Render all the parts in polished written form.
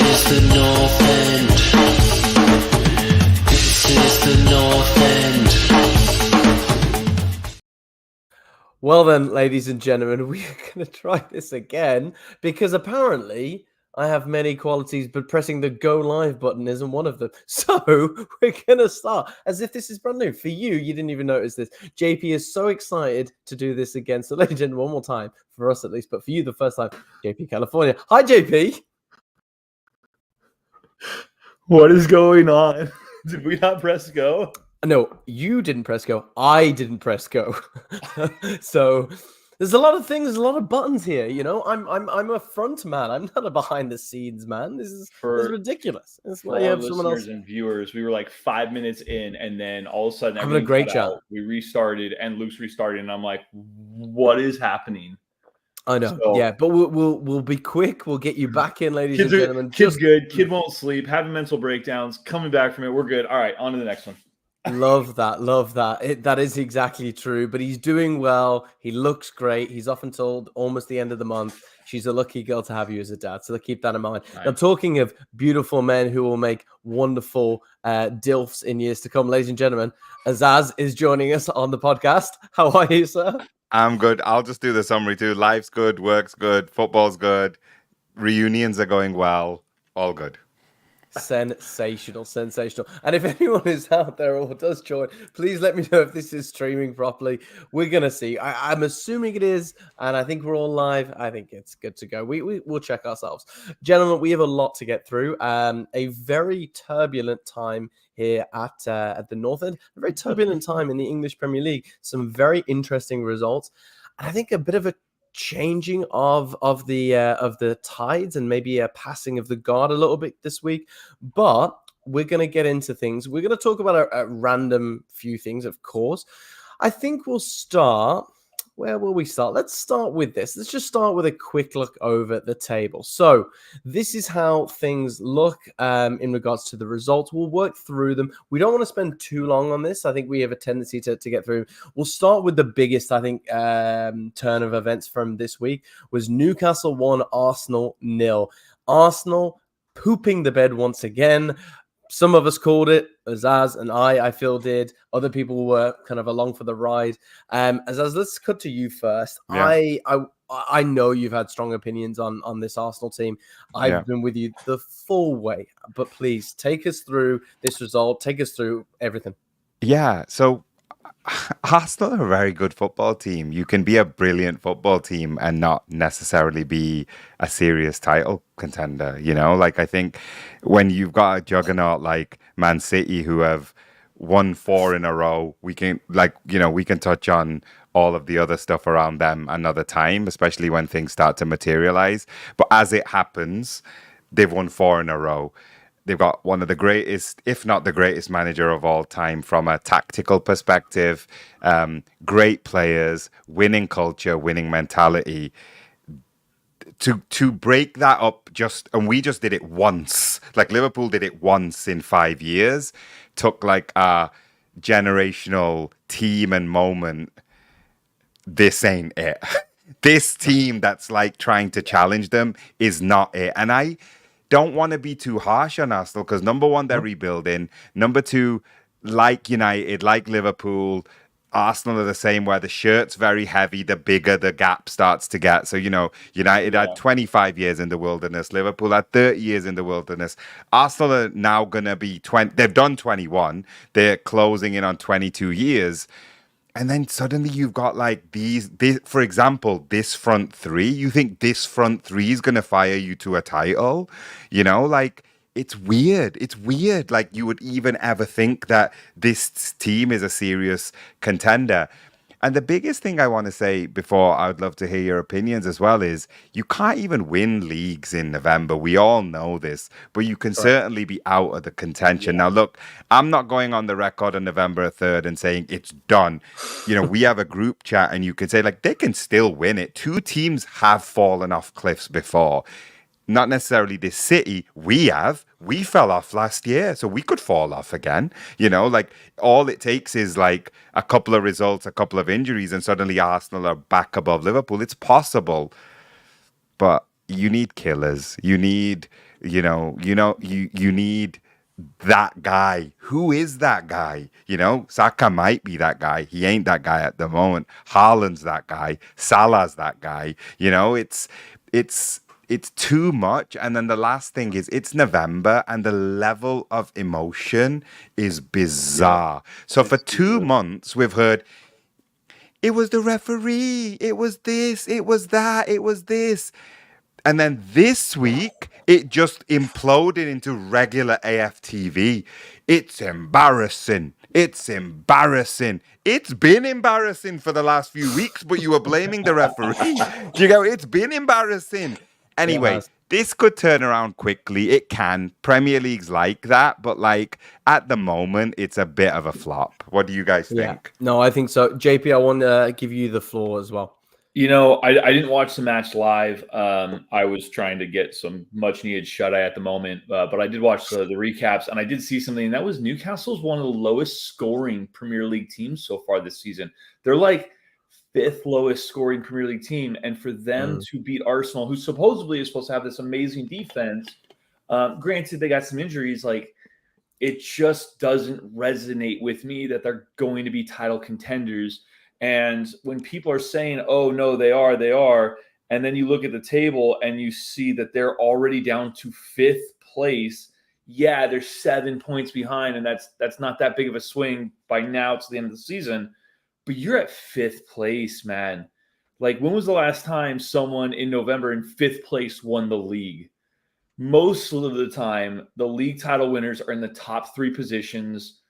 is the North End. This is the North End. Well then, ladies and gentlemen, we are going to try this again because apparently I have many qualities, but pressing the go live button isn't one of them. So we're going to start as if this is brand new. For you, you didn't even notice this. JP is so excited to do this again. So ladies and gentlemen, one more time, for us at least, but for you the first time, JP California. Hi, JP. What is going on? Did we not press go? No, you didn't press go. I didn't press go. So there's a lot of things, a lot of buttons here. You know, I'm a front man. I'm not a behind the scenes man. This is ridiculous. This is why you have someone else. And viewers, we were like 5 minutes in, and then all of a sudden, having a great chat. We restarted, and Luke's restarted, and I'm like, "What is happening?" I know, so, yeah, but we'll be quick. We'll get you back in, ladies and gentlemen. Kid's good. Kid won't sleep. Having mental breakdowns. Coming back from it. We're good. All right, on to the next one. Love that. That is exactly true. But he's doing well. He looks great. He's off until almost the end of the month. She's a lucky girl to have you as a dad. So keep that in mind. Right. Now, talking of beautiful men who will make wonderful DILFs in years to come, ladies and gentlemen, Azaz is joining us on the podcast. How are you, sir? I'm good. I'll just do the summary too. Life's good, work's good, football's good, reunions are going well, all good. Sensational. And if anyone is out there or does join, please let me know if this is streaming properly. We're going to see. I'm assuming it is, and I think we're all live. I think it's good to go. We'll check ourselves. Gentlemen, we have a lot to get through. A very turbulent time here at the North End. A very turbulent time in the English Premier League. Some very interesting results. And I think a bit of a changing of the tides and maybe a passing of the guard a little bit this week, but we're going to get into things. We're going to talk about a random few things, of course. I think we'll start. Where will we start? Let's start with this. Let's just start with a quick look over the table. So this is how things look in regards to the results. We'll work through them. We don't want to spend too long on this. I think we have a tendency to get through. We'll start with the biggest, I think, turn of events from this week was Newcastle 1, Arsenal 0. Arsenal pooping the bed once again. Some of us called it, Azaz and I feel did. Other people were kind of along for the ride. Azaz, let's cut to you first. Yeah. I know you've had strong opinions on this Arsenal team. I've been with you the full way, but please take us through this result. Take us through everything. Yeah, so Arsenal are a very good football team. You can be a brilliant football team and not necessarily be a serious title contender. You know, like I think when you've got a juggernaut like Man City who have won 4 in a row, we can touch on all of the other stuff around them another time, especially when things start to materialize. But as it happens, they've won 4 in a row. They've got one of the greatest, if not the greatest manager of all time from a tactical perspective, great players, winning culture, winning mentality. To break that up and we just did it once, like Liverpool did it once in 5 years, took like a generational team and moment. This ain't it. This team that's like trying to challenge them is not it. And I don't want to be too harsh on Arsenal because number one, they're rebuilding. Number two, like United, like Liverpool, Arsenal are the same where the shirt's very heavy, the bigger the gap starts to get. So, you know, United had 25 years in the wilderness. Liverpool had 30 years in the wilderness. Arsenal are now going to be 20. They've done 21. They're closing in on 22 years. And then suddenly you've got like these, for example, this front three. You think this front three is going to fire you to a title? You know, like it's weird. It's weird. Like you would even ever think that this team is a serious contender. And the biggest thing I want to say before I would love to hear your opinions as well is you can't even win leagues in November. We all know this, but you can certainly be out of the contention. Now, look, I'm not going on the record on November 3rd and saying it's done. You know, we have a group chat and you can say like they can still win it. 2 teams have fallen off cliffs before. Not necessarily this City. We fell off last year, so we could fall off again. You know, like all it takes is like a couple of results, a couple of injuries, and suddenly Arsenal are back above Liverpool. It's possible, but you need killers. You need You need that guy. Who is that guy? Saka might be that guy. He ain't that guy at the moment. Haaland's that guy. Salah's that guy. It's too much. And then the last thing is it's November and the level of emotion is bizarre. So for 2 months we've heard it was the referee, it was this, it was that, it was this. And then this week, it just imploded into regular AFTV. It's embarrassing. It's embarrassing. It's been embarrassing for the last few weeks, but you were blaming the referee. It's been embarrassing. Anyway, this could turn around quickly. It can. Premier League's like that, but at the moment, it's a bit of a flop. What do you guys think? No, I think so. JP, I want to give you the floor as well. I didn't watch the match live. I was trying to get some much needed shut eye at the moment, but I did watch the recaps, and I did see something. And that was Newcastle's one of the lowest scoring Premier League teams so far this season. They're like fifth lowest scoring Premier League team, and for them to beat Arsenal, who supposedly is supposed to have this amazing defense, granted they got some injuries, it just doesn't resonate with me that they're going to be title contenders. And when people are saying, oh, no, they are, and then you look at the table and you see that they're already down to fifth place. Yeah, they're 7 points behind, and that's not that big of a swing by now to the end of the season. But you're at fifth place, man. When was the last time someone in November in fifth place won the league? Most of the time, the league title winners are in the top three positions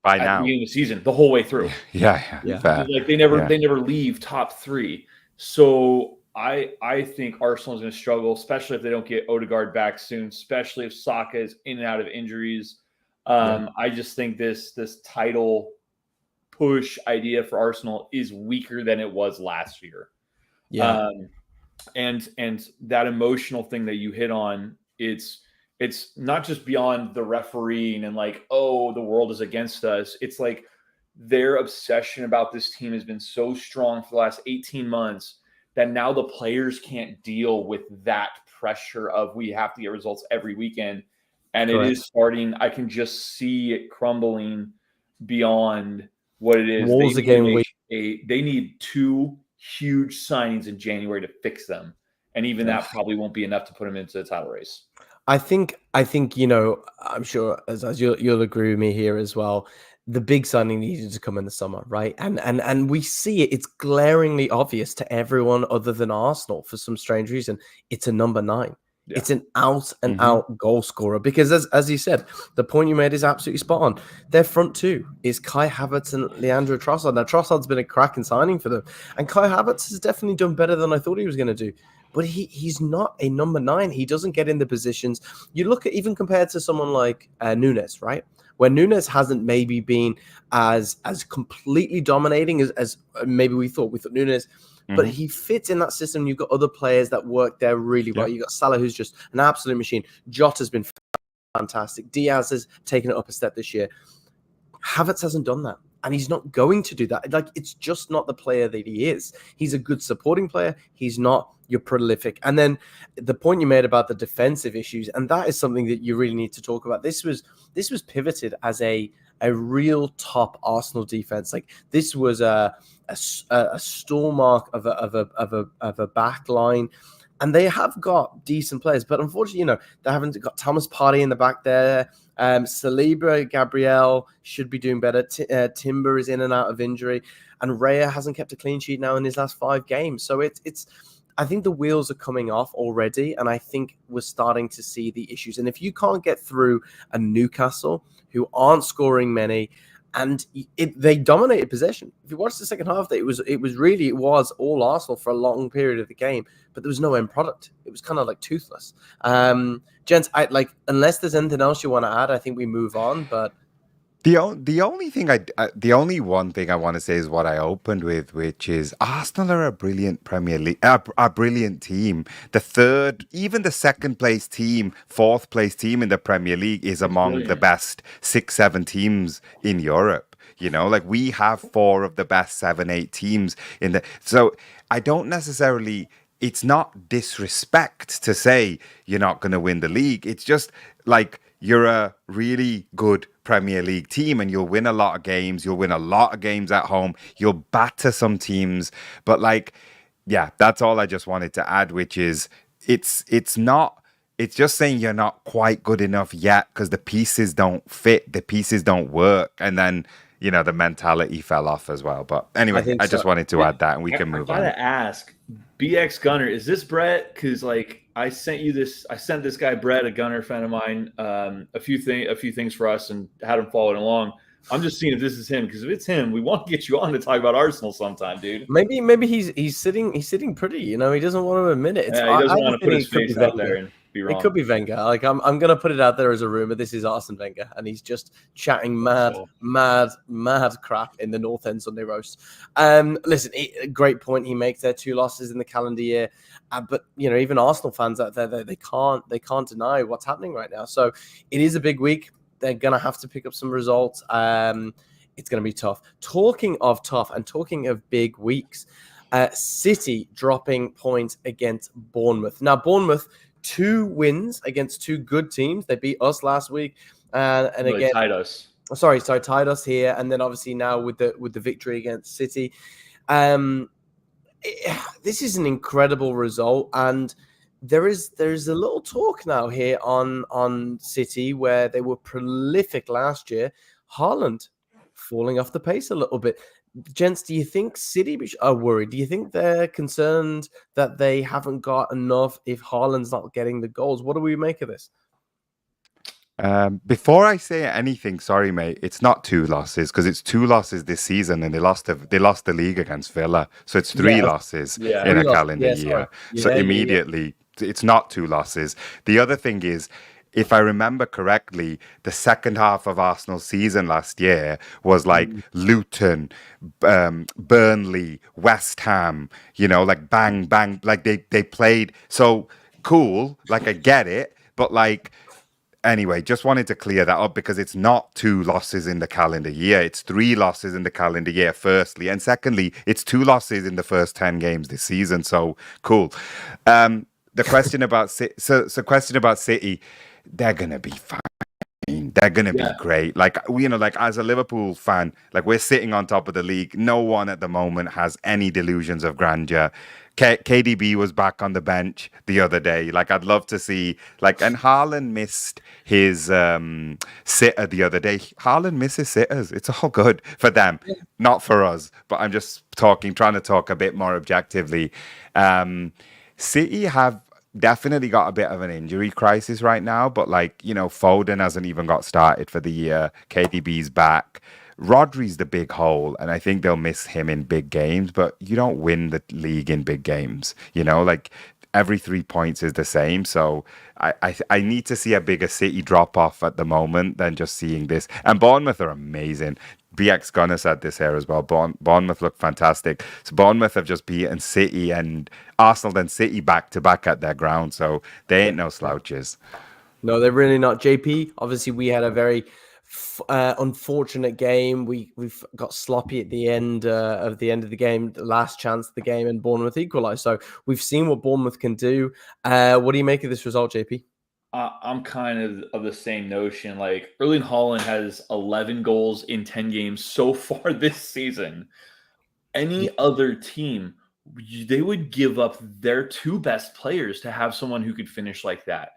by at now, the beginning of the season, the whole way through. Yeah. They never leave top three. So I think Arsenal is going to struggle, especially if they don't get Odegaard back soon, especially if Saka is in and out of injuries. I just think this title push idea for Arsenal is weaker than it was last year. And that emotional thing that you hit on, it's not just beyond the refereeing and the world is against us. It's their obsession about this team has been so strong for the last 18 months that now the players can't deal with that pressure of we have to get results every weekend. And Correct. It is starting. I can just see it crumbling beyond what it is. Walls again. They need two huge signings in January to fix them. And even that probably won't be enough to put them into the title race. I think, I'm sure as you'll agree with me here as well. The big signing needed to come in the summer, right? And we see it. It's glaringly obvious to everyone other than Arsenal for some strange reason. It's a number 9. Yeah. It's an out and out goal scorer because, as you said, the point you made is absolutely spot on. Their front two is Kai Havertz and Leandro Trossard. Now, Trossard's been a cracking signing for them, and Kai Havertz has definitely done better than I thought he was going to do. But he's not a number 9. He doesn't get in the positions. You look at even compared to someone like Nunes, right? Where Nunes hasn't maybe been as completely dominating as maybe we thought. We thought Nunes, but he fits in that system. You've got other players that work there really well. You've got Salah, who's just an absolute machine. Jota's been fantastic. Diaz has taken it up a step this year. Havertz hasn't done that. And he's not going to do that. It's just not the player that he is. He's a good supporting player. He's not your prolific. And then the point you made about the defensive issues, and that is something that you really need to talk about. This was pivoted as a real top Arsenal defense. This was a stalwart of a back line. And they have got decent players, but unfortunately, they haven't got Thomas Partey in the back there. Saliba, Gabriel should be doing better. Timber is in and out of injury, and Raya hasn't kept a clean sheet now in his last 5 games. So it's. I think the wheels are coming off already, and I think we're starting to see the issues. And if you can't get through a Newcastle who aren't scoring many, and they dominated possession. If you watch the second half, it was all Arsenal for a long period of the game, but there was no end product. It was kind of toothless. Gents, unless there's anything else you want to add, I think we move on. But the only one thing I want to say is what I opened with, which is Arsenal are a brilliant Premier League, a brilliant team. The third, even the second place team, fourth place team in the Premier League is among the best 6-7 teams in Europe. We have 4 of the best 7-8 teams in the. So I don't necessarily it's not disrespect to say you're not going to win the league. It's just like you're a really good Premier League team and you'll win a lot of games. You'll win a lot of games at home. You'll batter some teams. But like, yeah, that's all I just wanted to add, which is it's not, it's just saying you're not quite good enough yet because the pieces don't fit, the pieces don't work. And then, you know, the mentality fell off as well. But anyway, I just wanted to add that and we can move on. I gotta ask, BX Gunner, is this Brett? Because like I sent this guy Brett, a Gunner friend of mine, a few things for us and had him following along. I'm just seeing if this is him, because if it's him, we want to get you on to talk about Arsenal sometime, dude. Maybe he's sitting pretty. You know, he doesn't want to admit it. He doesn't want to put his face out there and be wrong. It could be Wenger. Like I'm gonna put it out there as a rumor. This is Arsene Wenger, and he's just chatting mad crap in the North End Sunday roast. Listen, great point he makes there. 2 losses in the calendar year, but you know, even Arsenal fans out there, they can't deny what's happening right now. So it is a big week. They're gonna have to pick up some results. It's gonna be tough. Talking of tough and talking of big weeks, City dropping points against Bournemouth. Now Bournemouth, 2 wins against 2 good teams. They beat us last week, and again tied us. Tied us here, and then obviously now with the victory against City. This is an incredible result, and there's a little talk now here on City where they were prolific last year. Haaland falling off the pace a little bit. Gents, do you think City are worried? Do you think they're concerned that they haven't got enough if Haaland's not getting the goals? What do we make of this? Before I say anything, sorry, mate, it's not 2 losses because it's 2 losses this season and they lost the league against Villa. So it's 3 losses in a calendar year. So immediately it's not 2 losses. The other thing is, if I remember correctly, the second half of Arsenal's season last year was like Luton, Burnley, West Ham, you know, like bang, bang, like they played. So cool, like I get it, but like, anyway, just wanted to clear that up because it's not 2 losses in the calendar year. It's 3 losses in the calendar year, firstly. And secondly, it's 2 losses in the first 10 games this season. So cool. The question about City, they're going to be fine. They're going to be great. Like, you know, like as a Liverpool fan, like we're sitting on top of the league. No one at the moment has any delusions of grandeur. KDB was back on the bench the other day. Like, I'd love to see, like, and Haaland missed his sitter the other day. Haaland misses sitters. It's all good for them, not for us. But I'm just trying to talk a bit more objectively. City have definitely got a bit of an injury crisis right now, but like, you know, Foden hasn't even got started for the year. KDB's back. Rodri's the big hole, and I think they'll miss him in big games, but you don't win the league in big games. You know, like every 3 points is the same. So I need to see a bigger City drop off at the moment than just seeing this. And Bournemouth are amazing. BX Gunner said this here as well. Bournemouth look fantastic. So Bournemouth have just beaten City and Arsenal, then City back to back at their ground. So they ain't no slouches. No, they're really not. JP, obviously we had a very unfortunate game. We've got sloppy at the end of the game, the last chance of the game, and Bournemouth equalised. So we've seen what Bournemouth can do. What do you make of this result, JP? I'm kind of the same notion. Like Erling Haaland has 11 goals in 10 games so far this season. Any other team, they would give up their 2 best players to have someone who could finish like that.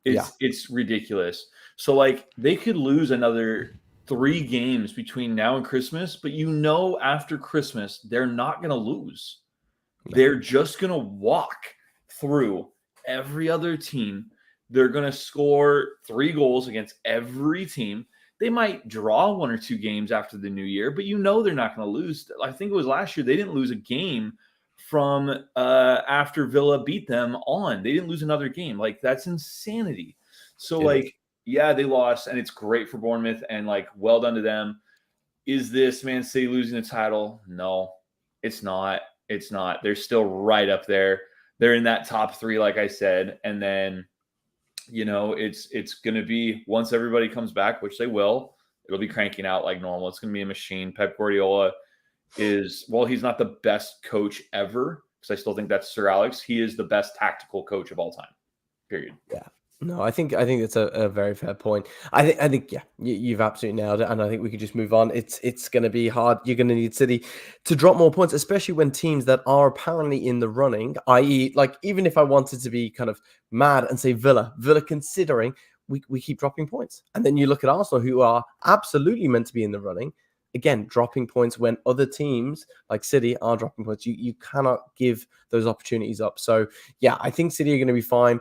It's ridiculous. So like they could lose another 3 games between now and Christmas, but you know after Christmas they're not going to lose. No. They're just going to walk through every other team. They're going to score 3 goals against every team. They might draw 1 or 2 games after the new year, but you know they're not going to lose. I think it was last year they didn't lose a game from after Villa beat them on. They didn't lose another game. Like that's insanity. So like, yeah, they lost, and it's great for Bournemouth, and like, well done to them. Is this Man City losing the title? No, it's not. It's not. They're still right up there. They're in that top 3, like I said, and then, you know, it's going to be, once everybody comes back, which they will, it'll be cranking out like normal. It's going to be a machine. Pep Guardiola is, well, he's not the best coach ever because I still think that's Sir Alex. He is the best tactical coach of all time. Period. Yeah. No, I think that's a very fair point. I think yeah, you've absolutely nailed it, and I think we could just move on. It's going to be hard. You're going to need City to drop more points, especially when teams that are apparently in the running, i.e., like even if I wanted to be kind of mad and say Villa, considering we keep dropping points, and then you look at Arsenal, who are absolutely meant to be in the running, again dropping points when other teams like City are dropping points. You cannot give those opportunities up. So yeah, I think City are going to be fine.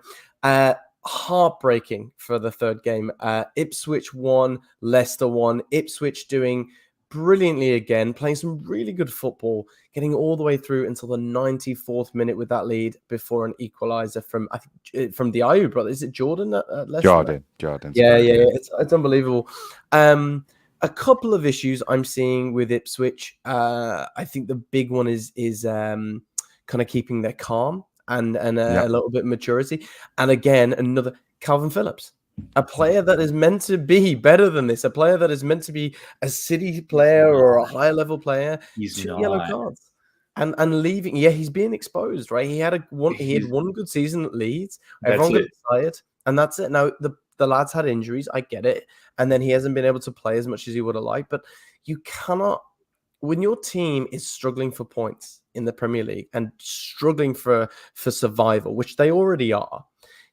Heartbreaking for the third game. Ipswich won, Leicester won. Ipswich doing brilliantly again, playing some really good football, getting all the way through until the 94th minute with that lead before an equaliser from the Ayew brother. Is it Jordan at Leicester? Jordan. Yeah. It's unbelievable. A couple of issues I'm seeing with Ipswich. I think the big one is kind of keeping their calm and a little bit of maturity. And again, another Calvin Phillips, a player that is meant to be better than this, a player that is meant to be a City player or a higher level player. He's 2 not. yellow cards. And leaving, he's being exposed, right? He had one good season at Leeds. Everyone got excited, and that's it. Now the lad's had injuries, I get it, and then he hasn't been able to play as much as he would have liked. But you cannot, when your team is struggling for points in the Premier League and struggling for survival, which they already are,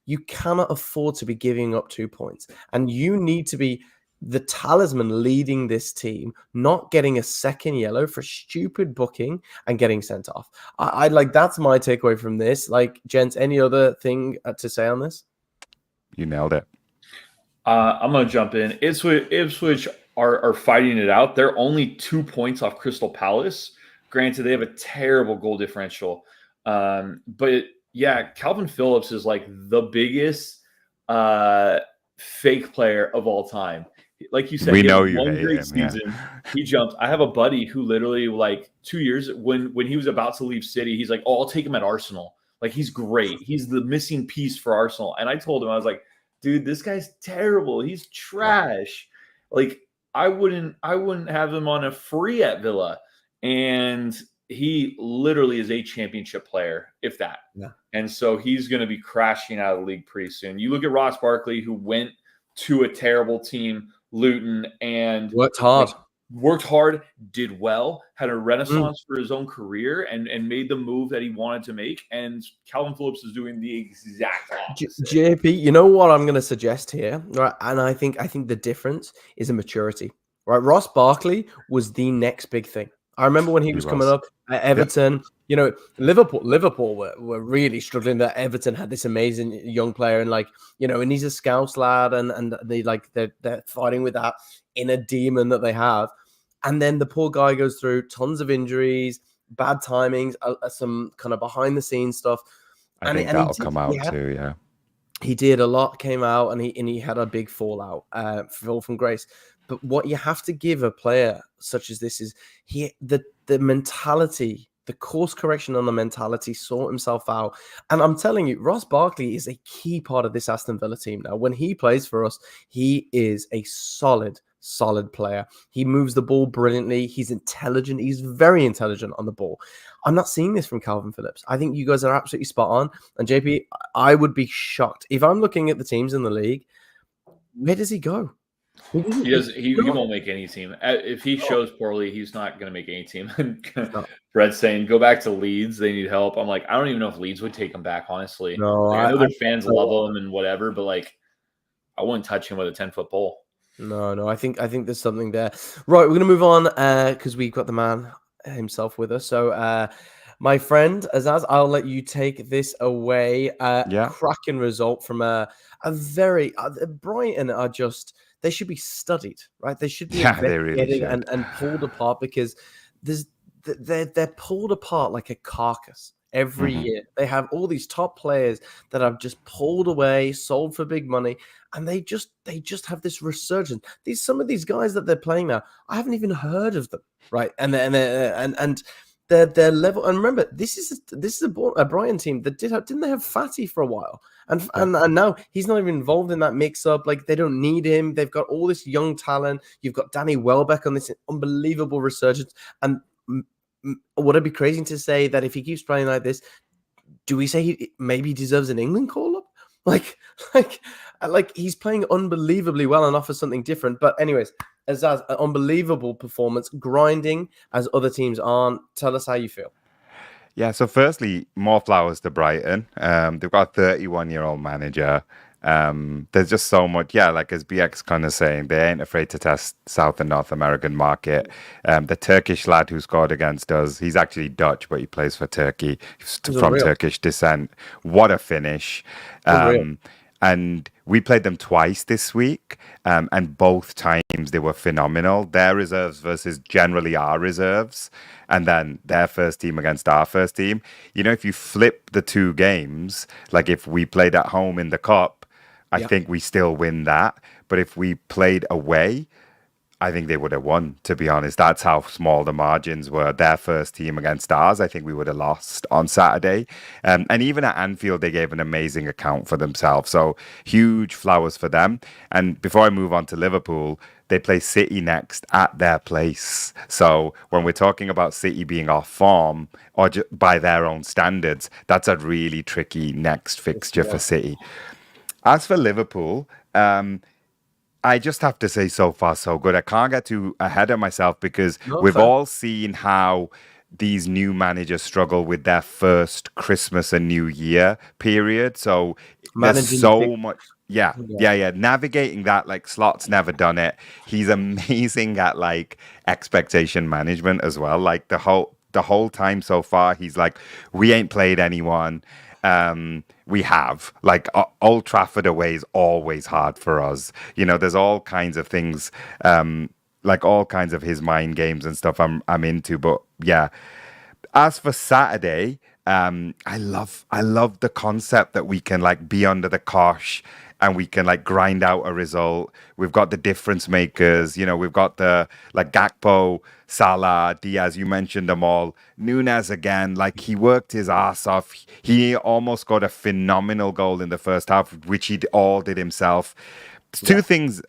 you cannot afford to be giving up 2 points, and you need to be the talisman leading this team, not getting a second yellow for stupid booking and getting sent off. I like, that's my takeaway from this. Like, gents, any other thing to say on this? You nailed it. I'm going to jump in. Ipswich are fighting it out. They're only 2 points off Crystal Palace. Granted, they have a terrible goal differential. But yeah, Calvin Phillips is like the biggest fake player of all time. Like you said, we he know had you one hate great him, season. yeah. He jumped. I have a buddy who literally, like 2 years when he was about to leave City, he's like, "Oh, I'll take him at Arsenal. Like, he's great. He's the missing piece for Arsenal." And I told him, I was like, "Dude, this guy's terrible. He's trash. Like, I wouldn't have him on a free at Villa." And he literally is a championship player, if that. Yeah. And so he's going to be crashing out of the league pretty soon. You look at Ross Barkley, who went to a terrible team, Luton, and Worked hard, did well, had a renaissance for his own career, and made the move that he wanted to make. And Calvin Phillips is doing the exact opposite. JP, you know what I'm going to suggest here, right? And I think the difference is a maturity, right? Ross Barkley was the next big thing. I remember when he was coming up at Everton. You know, Liverpool were really struggling. That Everton had this amazing young player, and and he's a Scouse lad, and they're fighting with that inner demon that they have. And then the poor guy goes through tons of injuries, bad timings, some kind of behind the scenes stuff. I think that'll come out too. Yeah, he did. A lot came out, and he had a big fallout, fall from grace. But what you have to give a player such as this is the mentality, the course correction on the mentality, sort himself out. And I'm telling you, Ross Barkley is a key part of this Aston Villa team now. When he plays for us, he is a solid player. He moves the ball brilliantly. He's intelligent. He's very intelligent on the ball. I'm not seeing this from Calvin Phillips. I think you guys are absolutely spot on. And JP, I would be shocked if I'm looking at the teams in the league. Where does he go? He won't make any team. If he shows poorly, he's not going to make any team. Brett's saying, go back to Leeds. They need help. I'm like, I don't even know if Leeds would take him back, honestly. No, I know their fans love him and whatever, but I wouldn't touch him with a 10-foot pole. No. I think there's something there. Right, we're going to move on because we've got the man himself with us. So, my friend Azaz, I'll let you take this away. Cracking result from a very Brighton are just. They should be studied, right? They should be investigated and pulled apart, because they're pulled apart like a carcass every year. They have all these top players that have just pulled away, sold for big money, and they just have this resurgence. Some of these guys that they're playing now, I haven't even heard of them, right? And their level. And remember, this is a Brighton team that didn't they have Fatty for a while, and now he's not even involved in that mix up. Like, they don't need him. They've got all this young talent. You've got Danny Welbeck on this unbelievable resurgence, and would it be crazy to say that if he keeps playing like this, do we say he maybe deserves an England call-up? Like he's playing unbelievably well and offers something different. But anyways, Azaz, an unbelievable performance, grinding as other teams aren't. Tell us how you feel. Yeah, so firstly, more flowers to Brighton. They've got a 31-year-old manager. There's just so much, yeah, like as BX kind of saying, they ain't afraid to test South and North American market. The Turkish lad who scored against us, he's actually Dutch, but he plays for Turkey. He's from unreal. Turkish descent. What a finish. Unreal. And we played them twice this week, and both times they were phenomenal. Their reserves versus generally our reserves, and then their first team against our first team. You know, if you flip the two games, like if we played at home in the cup, I think we still win that. But if we played away, I think they would have won, to be honest. That's how small the margins were. Their first team against ours, I think we would have lost on Saturday. And even at Anfield, they gave an amazing account for themselves. So huge flowers for them. And before I move on to Liverpool, they play City next at their place. So when we're talking about City being off form or by their own standards, that's a really tricky next fixture for City. As for Liverpool, I just have to say, so far, so good. I can't get too ahead of myself because we've all seen how these new managers struggle with their first Christmas and New Year period. So there's so much. Yeah. Navigating that, like Slot's never done it. He's amazing at like expectation management as well. Like the whole time so far, he's like, we ain't played anyone. We have like Old Trafford away is always hard for us. You know, there's all kinds of things, like all kinds of his mind games and stuff I'm into. But yeah, as for Saturday, I love the concept that we can like be under the cosh and we can like grind out a result. We've got the difference makers, you know, we've got the like Gakpo, Salah, Diaz, you mentioned them all. Nunes again, like he worked his ass off. He almost got a phenomenal goal in the first half, which he all did himself. Two things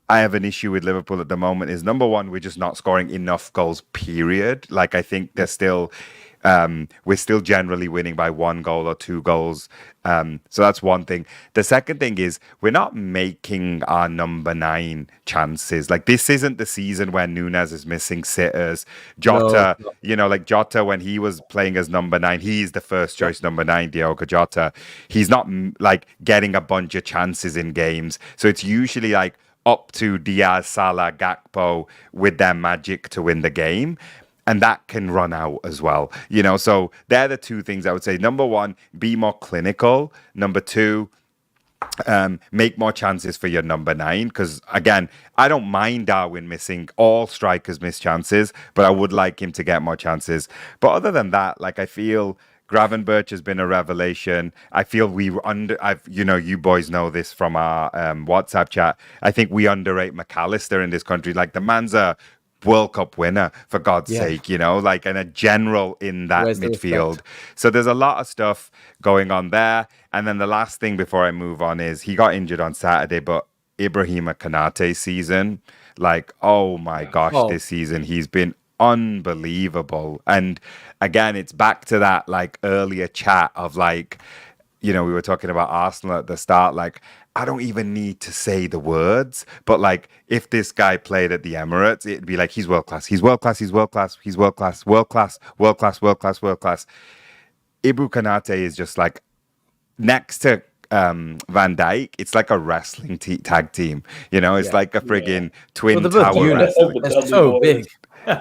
I have an issue with Liverpool at the moment is number one, we're just not scoring enough goals, period. Like I think they're still we're still generally winning by 1 goal or 2 goals. So that's one thing. The second thing is we're not making our number 9 chances. Like this isn't the season where Nunes is missing sitters. Jota, you know, like Jota when he was playing as number 9, he's the first choice number 9, Diogo Jota. He's not like getting a bunch of chances in games. So it's usually like up to Diaz, Salah, Gakpo with their magic to win the game. And that can run out as well, you know. So they're the two things I would say. Number one, be more clinical. Number two, make more chances for your number 9. Because again, I don't mind Darwin missing. All strikers miss chances, but I would like him to get more chances. But other than that, like I feel Gravenberch has been a revelation. I feel you boys know this from our WhatsApp chat. I think we underrate McAllister in this country. Like the man's a World Cup winner, for God's sake, you know, like, and a general in that midfield. So there's a lot of stuff going on there. And then the last thing before I move on is he got injured on Saturday, but Ibrahima Konate's season, like, oh my gosh, this season he's been unbelievable. And again, it's back to that like earlier chat of like, you know, we were talking about Arsenal at the start, like, I don't even need to say the words, but like if this guy played at the Emirates, it'd be like, he's world class, he's world class, he's world class, he's world class, world class, world class, world class, world class. Ibou Konate is just like next to Van Dijk, it's like a wrestling tag team, you know, it's like a friggin' twin tower wrestling. That's so big.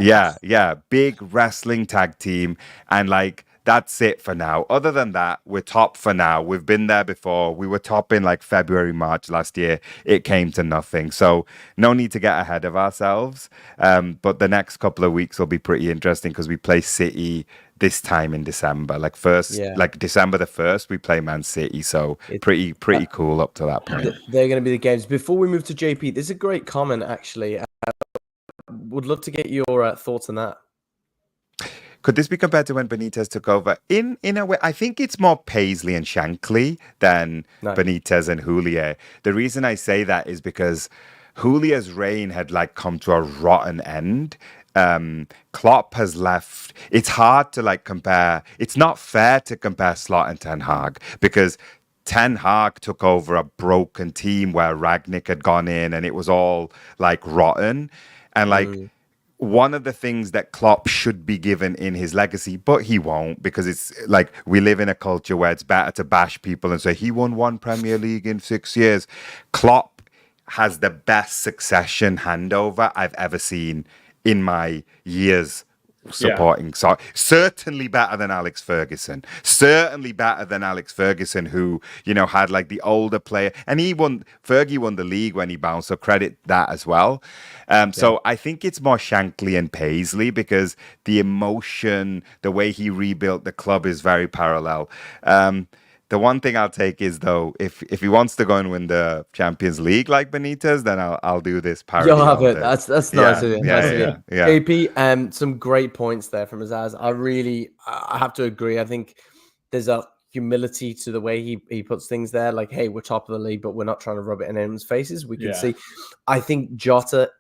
yeah, big wrestling tag team, and like that's it for now. Other than that, we're top for now. We've been there before. We were top in like February, March last year. It came to nothing. So no need to get ahead of ourselves. But the next couple of weeks will be pretty interesting because we play City this time in December. Like December the 1st, we play Man City. So pretty cool up to that point. They're going to be the games. Before we move to JP, there's a great comment actually. Would love to get your thoughts on that. Could this be compared to when Benitez took over? In a way, I think it's more Paisley and Shankly than Benitez and Houllier. The reason I say that is because Houlier's reign had like come to a rotten end. Klopp has left. It's hard to like compare. It's not fair to compare Slot and Ten Hag because Ten Hag took over a broken team where Ragnick had gone in and it was all like rotten. And like one of the things that Klopp should be given in his legacy, but he won't because it's like we live in a culture where it's better to bash people and say he won one Premier League in 6 years. Klopp has the best succession handover I've ever seen in my years supporting. So certainly better than Alex Ferguson. Certainly better than Alex Ferguson, who, you know, had like the older player. And Fergie won the league when he bounced, so credit that as well. So I think it's more Shankly and Paisley because the emotion, the way he rebuilt the club is very parallel. The one thing I'll take is, though, if he wants to go and win the Champions League like Benitez, then I'll do this parody. You'll have it. day. That's nice of you. Yeah, Nice of yeah, you. yeah. JP, some great points there from Azaz. I have to agree. I think there's a humility to the way he puts things there. Like, hey, we're top of the league, but we're not trying to rub it in anyone's faces. We can see. I think Jota.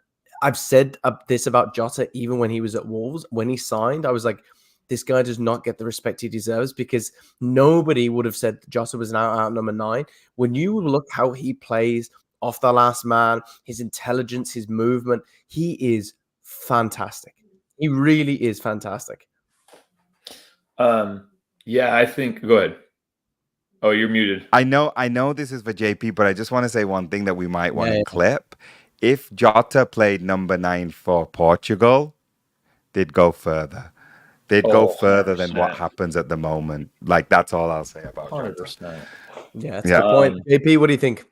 I've said this about Jota even when he was at Wolves. When he signed, I was like, this guy does not get the respect he deserves because nobody would have said Jota was an out number 9. When you look how he plays off the last man, his intelligence, his movement, he is fantastic. He really is fantastic. Yeah, I think. Go ahead. Oh, you're muted. I know this is for JP, but I just want to say one thing that we might want to clip. If Jota played number 9 for Portugal, they'd go further. They'd go further 100%. Than what happens at the moment. Like, that's all I'll say about 100%. Yeah, that's a good point. JP, what do you think?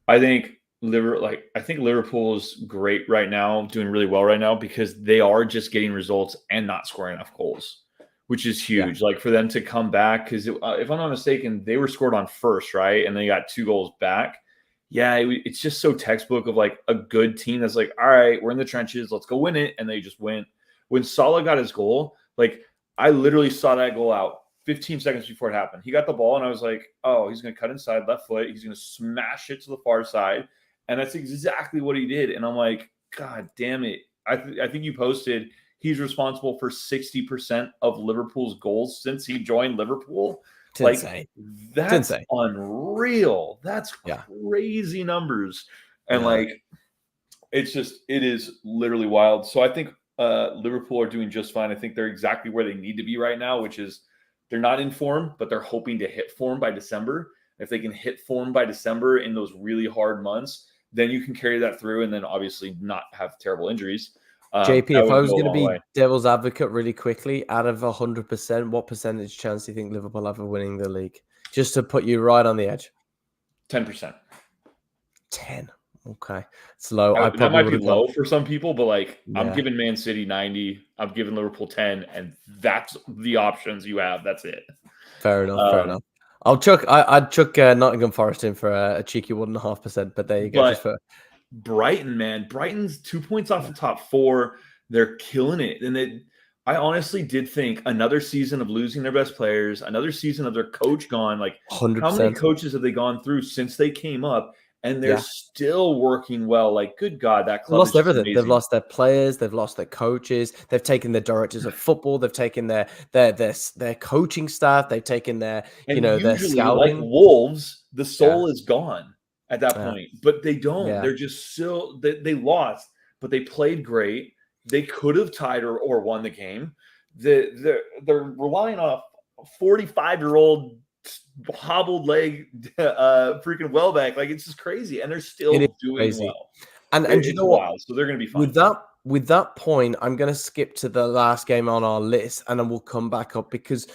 I think Liverpool is great right now, doing really well right now because they are just getting results and not scoring enough goals, which is huge. Like for them to come back, because if I'm not mistaken, they were scored on first, right? And they got 2 goals back. Yeah, it's just so textbook of like a good team that's like, all right, we're in the trenches, let's go win it, and they just win. When Salah got his goal, like I literally saw that goal out 15 seconds before it happened. He got the ball, and I was like, oh, he's going to cut inside left foot. He's going to smash it to the far side. And that's exactly what he did. And I'm like, God damn it. I think you posted he's responsible for 60% of Liverpool's goals since he joined Liverpool. It's insane. That's insane. Unreal. That's crazy numbers. And it is literally wild. So I think Liverpool are doing just fine. I think they're exactly where they need to be right now, which is they're not in form, but they're hoping to hit form by December. If they can hit form by December in those really hard months, then you can carry that through and then obviously not have terrible injuries. JP, if I was going to be devil's advocate really quickly, out of 100%, what percentage chance do you think Liverpool have of winning the league? Just to put you right on the edge. 10%. 10. Okay. It's low. That might be low for some people, but I'm giving Man City 90. I'm giving Liverpool 10, and that's the options you have. That's it. Fair enough. I'd chuck Nottingham Forest in for a cheeky 1.5%, but there you go. Brighton, man. Brighton's 2 points off the top 4. They're killing it. And I honestly did think another season of losing their best players, another season of their coach gone. 100%. How many coaches have they gone through since they came up? And they're still working well. Good God, that club lost everything. Amazing. They've lost their players. They've lost their coaches. They've taken their directors of football. They've taken their coaching staff. They've taken their their scouting. Like Wolves, the soul is gone at that point. But they don't. Yeah. They're just still they lost, but they played great. They could have tied or won the game. They're relying on a 45-year-old hobbled leg freaking Welbeck. It's just crazy, and they're still doing well. And you know what? Wild, so they're going to be fine. With that point, I'm going to skip to the last game on our list, and then we'll come back up because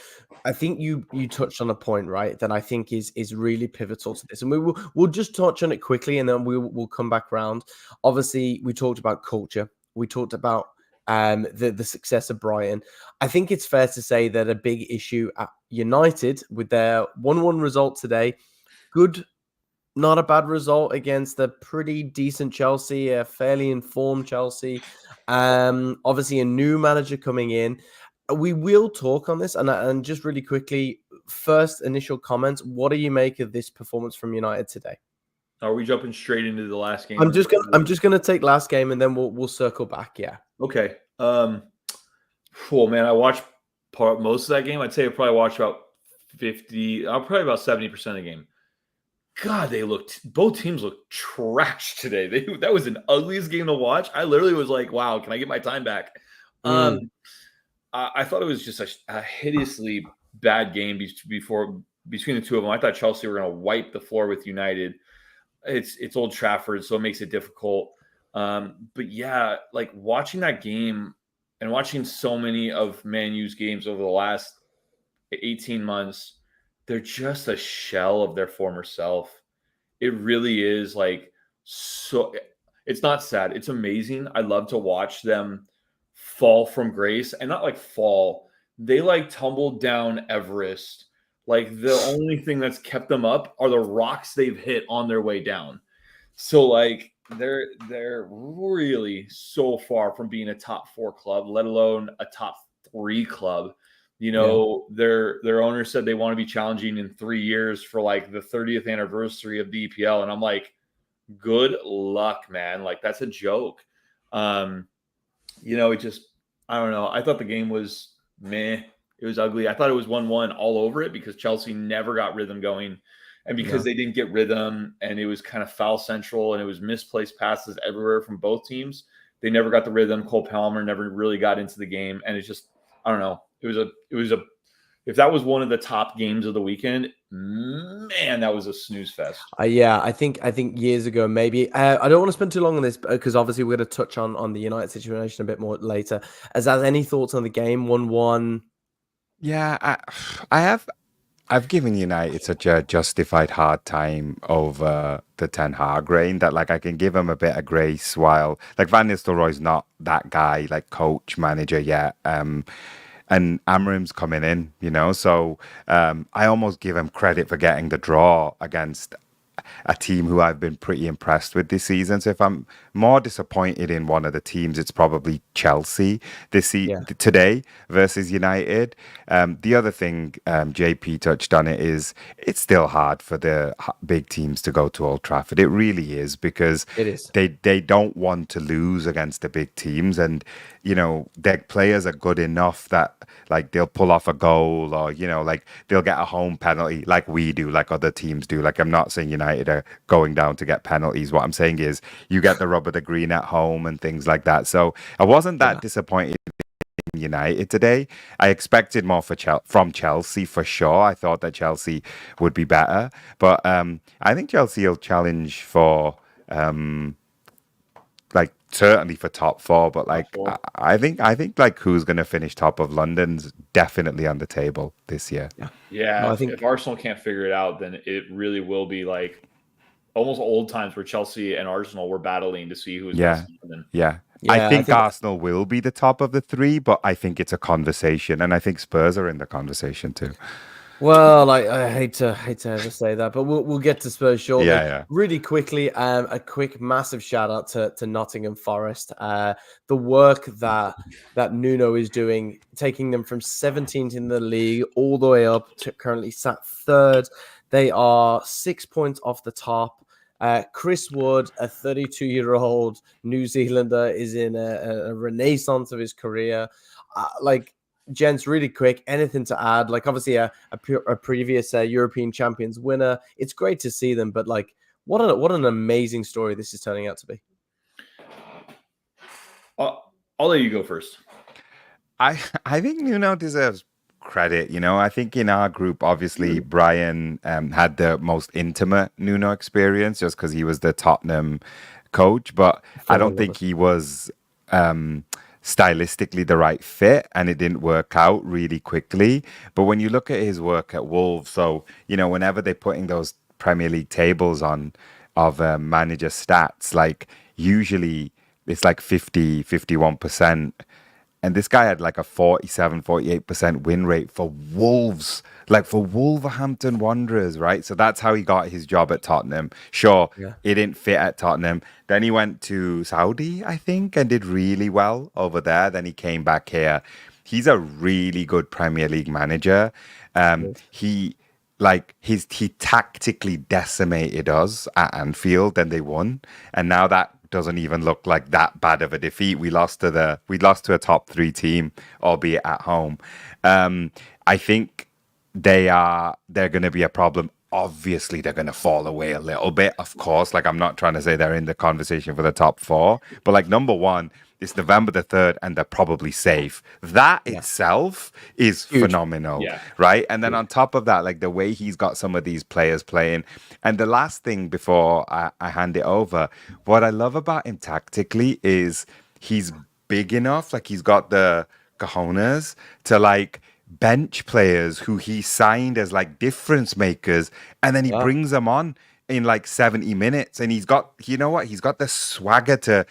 I think you touched on a point, right, that I think is really pivotal to this, and we'll just touch on it quickly, and then we'll come back around. Obviously, we talked about culture. We talked about the success of Brighton. I think it's fair to say that a big issue at United with their 1-1 result today, good, not a bad result against a pretty decent Chelsea, a fairly informed Chelsea. Obviously a new manager coming in. We will talk on this, and just really quickly, first initial comments. What do you make of this performance from United today? Are we jumping straight into the last game? I'm just gonna take last game, and then we'll circle back. Yeah. Okay. Oh man, I watched most of that game. I'd say I probably watched about 50. Probably about 70% of the game. God, both teams looked trash today. That was the ugliest game to watch. I literally was like, wow, can I get my time back? I thought it was just a hideously bad game between the two of them. I thought Chelsea were going to wipe the floor with United. It's Old Trafford, so it makes it difficult. But yeah, like watching that game and watching so many of Man U's games over the last 18 months, they're just a shell of their former self. It really is like so. It's not sad. It's amazing. I love to watch them fall from grace, and not like fall. They like tumbled down Everest. Like the only thing that's kept them up are the rocks they've hit on their way down. So like they're really so far from being a top 4 club, let alone a top 3 club. You know, their owner said they want to be challenging in 3 years for like the 30th anniversary of the EPL. And I'm like, good luck, man. Like that's a joke. You know, I don't know. I thought the game was meh. It was ugly. I thought it was 1-1 all over it because Chelsea never got rhythm going. And because they didn't get rhythm and it was kind of foul central and it was misplaced passes everywhere from both teams, they never got the rhythm. Cole Palmer never really got into the game. And it's just, I don't know. If that was one of the top games of the weekend, man, that was a snooze fest. I think years ago, maybe. I don't want to spend too long on this because obviously we're going to touch on the United situation a bit more later. Has any thoughts on the game? 1-1. Yeah, I've given United such a justified hard time over the Ten Hag reign that like I can give him a bit of grace while like Van Nistelrooy's not that guy, like coach, manager yet. And Amrim's coming in, you know, so I almost give him credit for getting the draw against a team who I've been pretty impressed with this season. So if I'm more disappointed in one of the teams, it's probably Chelsea today versus United. The other thing JP touched on is it's still hard for the big teams to go to Old Trafford. It really is because they don't want to lose against the big teams, and you know their players are good enough that like they'll pull off a goal or you know like they'll get a home penalty like we do, like other teams do. Like I'm not saying United are going down to get penalties. What I'm saying is you get the rub of the green at home and things like that. So I wasn't that disappointed in United today. I expected more from Chelsea for sure. I thought that Chelsea would be better, but I think Chelsea will challenge for like certainly for top 4, but like I think like who's going to finish top of London's definitely on the table this year. Yeah, no, I think if Arsenal can't figure it out, then it really will be like almost old times where Chelsea and Arsenal were battling to see who was best. Yeah, I think Arsenal will be the top of the 3, but I think it's a conversation, and I think Spurs are in the conversation too. Well, I hate to ever say that, but we'll get to Spurs shortly. Yeah. Really quickly, a quick massive shout out to Nottingham Forest. The work that Nuno is doing, taking them from 17th in the league all the way up to currently sat 3rd. They are 6 points off the top. Chris Wood, a 32-year-old New Zealander, is in a renaissance of his career. Gents, really quick, anything to add? Like, obviously, a previous European Champions winner. It's great to see them, but like, what an amazing story this is turning out to be. I'll let you go first. I think Nuno deserves credit. You know, I think in our group, obviously, Brian had the most intimate Nuno experience just because he was the Tottenham coach, but I don't think he was stylistically the right fit, and it didn't work out really quickly. But when you look at his work at Wolves, so you know whenever they're putting those Premier League tables on of manager stats, like usually it's like 51%, and this guy had like a 48% win rate for Wolves, like for Wolverhampton Wanderers, right? So that's how he got his job at Tottenham. Sure, it didn't fit at Tottenham. Then he went to Saudi, I think, and did really well over there. Then he came back here. He's a really good Premier League manager. He tactically decimated us at Anfield and they won. And now that doesn't even look like that bad of a defeat. We lost to a top 3 team, albeit at home. I think they're going to be a problem. Obviously, they're going to fall away a little bit, of course. Like, I'm not trying to say they're in the conversation for the top 4, but like number 1, it's November the 3rd, and they're probably safe. That itself is phenomenal, right? And then on top of that, like the way he's got some of these players playing. And the last thing before I hand it over, what I love about him tactically is he's big enough, like he's got the cojones to like bench players who he signed as like difference makers, and then he brings them on in like 70 minutes. And he's got, you know what? He's got the swagger to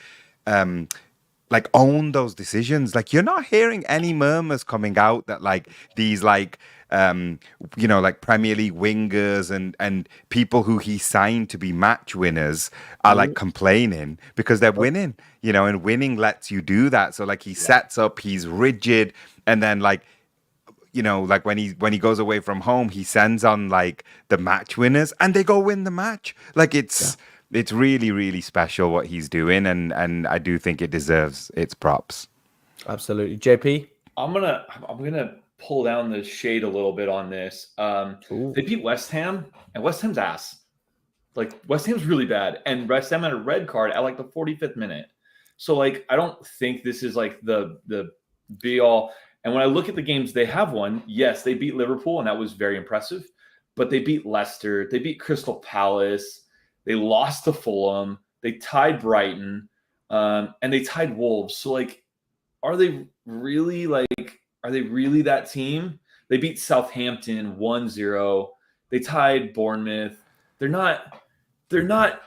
like own those decisions. Like, you're not hearing any murmurs coming out that like these like like Premier League wingers and people who he signed to be match winners are like complaining because they're winning, and winning lets you do that. So like he sets up, he's rigid, and then like like when he goes away from home, he sends on like the match winners and they go win the match. Like it's really, really special what he's doing, and I do think it deserves its props. Absolutely. JP? I'm gonna pull down the shade a little bit on this. They beat West Ham, and West Ham's ass. Like, West Ham's really bad, and West Ham had a red card at like the 45th minute. So like, I don't think this is like the be all. And when I look at the games they have won, yes, they beat Liverpool, and that was very impressive. But they beat Leicester, they beat Crystal Palace, they lost to Fulham, they tied Brighton, and they tied Wolves. So like, are they really that team? They beat Southampton 1-0. They tied Bournemouth. They're not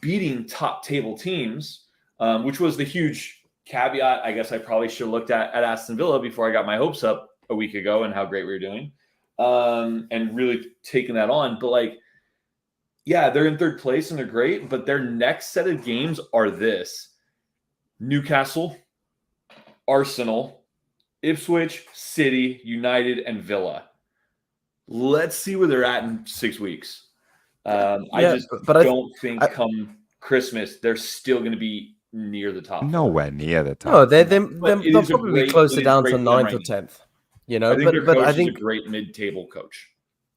beating top table teams, which was the huge caveat. I guess I probably should have looked at Aston Villa before I got my hopes up a week ago and how great we were doing, and really taking that on. But like, yeah, they're in 3rd place and they're great, but their next set of games are this: Newcastle, Arsenal, Ipswich, City, United, and Villa. Let's see where they're at in 6 weeks. I don't think come Christmas they're still going to be near the top. Nowhere near the top. No, they'll probably be closer down to 9th or 10th. I think a great mid-table coach.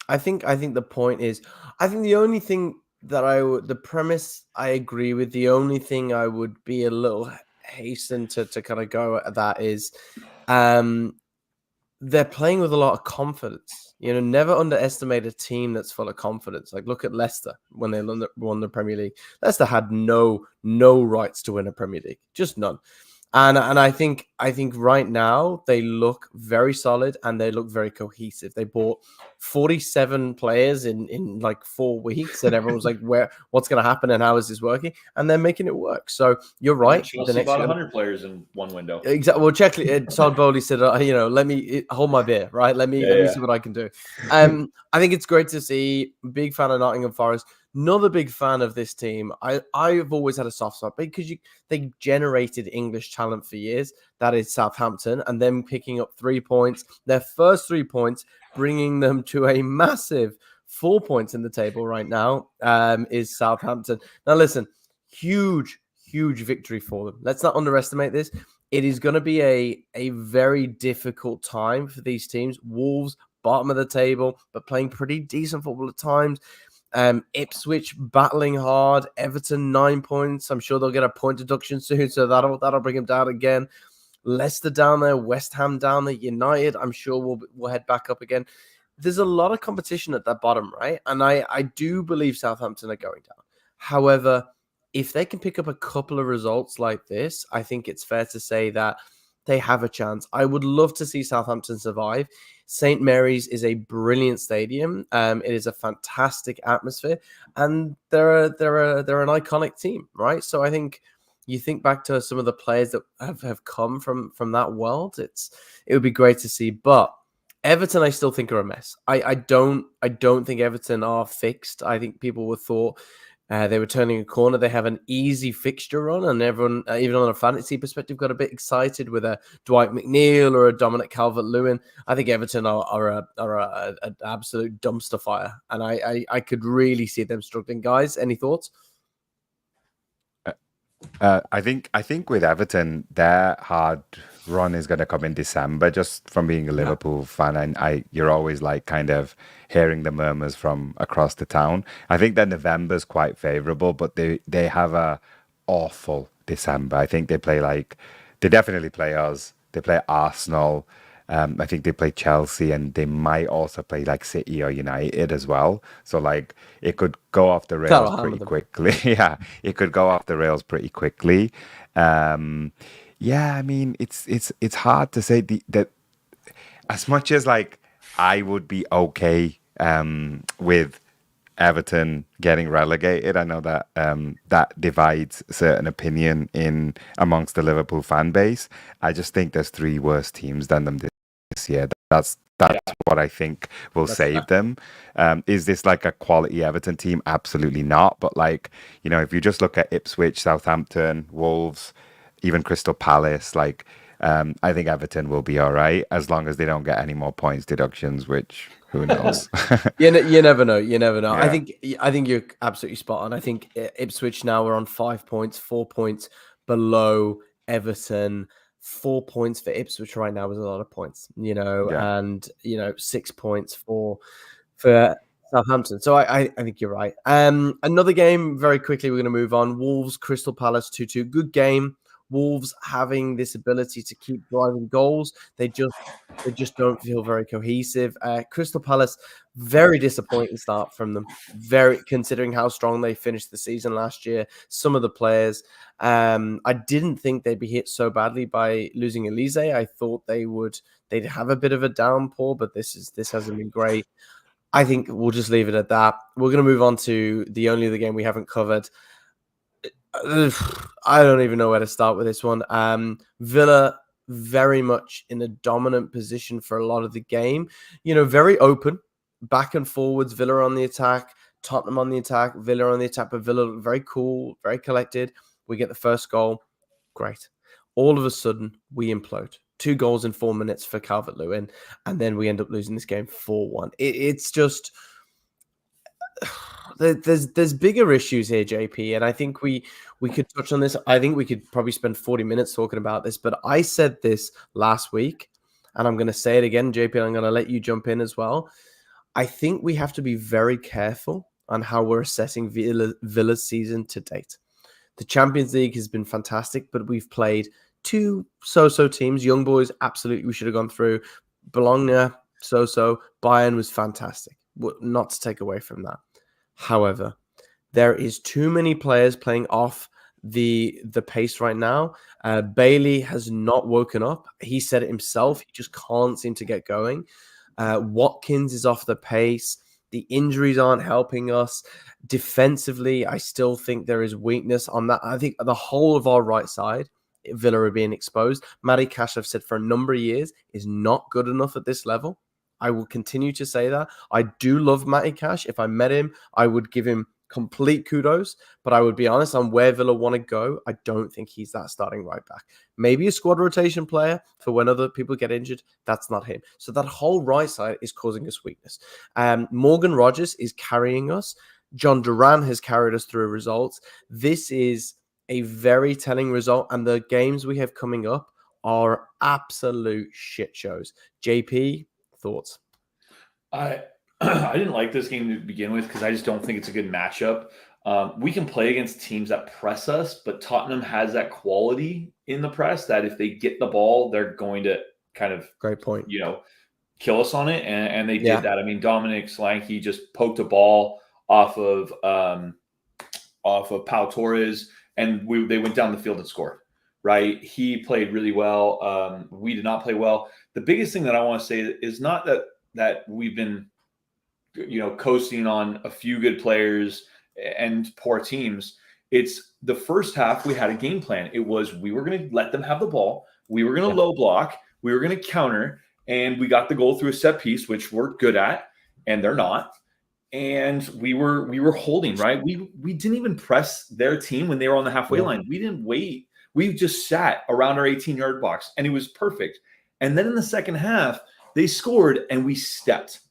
I think the point is, I think the only thing that the premise I agree with. The only thing I would be a little hastened to kind of go at that is, they're playing with a lot of confidence. Never underestimate a team that's full of confidence. Like, look at Leicester when they won the Premier League. Leicester had no rights to win a Premier League, just none. And I think right now they look very solid and they look very cohesive. They bought 47 players in like 4 weeks, and everyone's like, what's going to happen and how is this working? And they're making it work. So you're right. Chelsea bought 100 players in one window. Exactly. Well, Todd Bowley said, let me hold my beer, right? Let me see what I can do. I think it's great to see. Big fan of Nottingham Forest. Not a big fan of this team. I've always had a soft spot because they generated English talent for years. That is Southampton, and them picking up 3 points. Their first 3 points, bringing them to a massive 4 points in the table right now, is Southampton. Now, listen, huge victory for them. Let's not underestimate this. It is going to be a very difficult time for these teams. Wolves, bottom of the table, but playing pretty decent football at times. Ipswich battling hard. Everton 9 points. I'm sure they'll get a point deduction soon, so that'll bring them down again. Leicester down there, West Ham down there, United. I'm sure we'll head back up again. There's a lot of competition at that bottom, right? And I do believe Southampton are going down. However, if they can pick up a couple of results like this, I think it's fair to say that they have a chance. I would love to see Southampton survive. St. Mary's is a brilliant stadium. It is a fantastic atmosphere, and they're an iconic team, right? So I think you think back to some of the players that have come from that world. It would be great to see, but Everton, I still think, are a mess. I don't think Everton are fixed. I think people would thought they were turning a corner. They have an easy fixture run, and everyone, even on a fantasy perspective, got a bit excited with a Dwight McNeil or a Dominic Calvert-Lewin. I think Everton are an absolute dumpster fire, and I could really see them struggling. Guys, any thoughts? I think with Everton, their hard run is going to come in December. Just from being a Liverpool fan, and you're always like kind of hearing the murmurs from across the town. I think that November's quite favourable, but they have a awful December. I think they definitely play us. They play Arsenal. I think they play Chelsea, and they might also play like City or United as well. So like it could go off the rails That'll hammer pretty them. quickly. Yeah, it could go off the rails pretty quickly. Um, yeah, I mean it's hard to say that as much as like I would be okay with Everton getting relegated. I know that that divides certain opinion in amongst the Liverpool fan base. I just think there's three worse teams than them this year. That's what I think will save them. Is this like a quality Everton team? Absolutely not. But like, if you just look at Ipswich, Southampton, Wolves, even Crystal Palace, like I think Everton will be all right as long as they don't get any more points deductions, which who knows? You never know. You never know. Yeah. I think you're absolutely spot on. I think Ipswich now are on 5 points, 4 points below Everton. 4 points for Ipswich right now is a lot of points, Yeah. and 6 points for Southampton. So I think you're right. Another game very quickly. We're going to move on. Wolves Crystal Palace 2-2. Good game. Wolves having this ability to keep driving goals. They just don't feel very cohesive. Crystal Palace, very disappointing start from them. Very considering how strong they finished the season last year. Some of the players, I didn't think they'd be hit so badly by losing Elise. I thought they'd have a bit of a downpour, but this hasn't been great. I think we'll just leave it at that. We're going to move on to the only other game we haven't covered. I don't even know where to start with this one. Villa very much in a dominant position for a lot of the game. Very open, back and forwards. Villa on the attack, Tottenham on the attack, Villa on the attack, but Villa very cool, very collected. We get the first goal. Great. All of a sudden, we implode. 2 goals in 4 minutes for Calvert-Lewin, and then we end up losing this game 4-1. It's just... There's bigger issues here, JP, and I think we could touch on this. I think we could probably spend 40 minutes talking about this, but I said this last week, and I'm going to say it again, JP. I'm going to let you jump in as well. I think we have to be very careful on how we're assessing Villa's season to date. The Champions League has been fantastic, but we've played 2 so-so teams. Young boys, absolutely, we should have gone through. Bologna, so-so. Bayern was fantastic. Not to take away from that. However, there is too many players playing off the pace right now. Bailey has not woken up. He said it himself. He just can't seem to get going. Watkins is off the pace. The injuries aren't helping us. Defensively, I still think there is weakness on that. I think the whole of our right side, Villa are being exposed. Matty Cash, I've said for a number of years, is not good enough at this level. I will continue to say that. I do love Matty Cash. If I met him, I would give him complete kudos. But I would be honest on where Villa want to go. I don't think he's that starting right back. Maybe a squad rotation player for when other people get injured. That's not him. So that whole right side is causing us weakness. Morgan Rogers is carrying us. John Duran has carried us through results. This is a very telling result. And the games we have coming up are absolute shit shows. JP, thoughts? I didn't like this game to begin with because I just don't think it's a good matchup. We can play against teams that press us, but Tottenham has that quality in the press that if they get the ball, they're going to kind of great point. Kill us on it, and they did that. I mean, Dominic Solanke just poked a ball off of Pau Torres, and they went down the field and scored. Right? He played really well. We did not play well. The biggest thing that I want to say is not that we've been, coasting on a few good players and poor teams. It's the first half we had a game plan. It was we were going to let them have the ball. We were going to low block. We were going to counter, and we got the goal through a set piece, which we're good at, and they're not. And we were holding, right? We didn't even press their team when they were on the halfway line. We didn't wait. We just sat around our 18-yard box, and it was perfect. And then in the second half, they scored, and we stepped.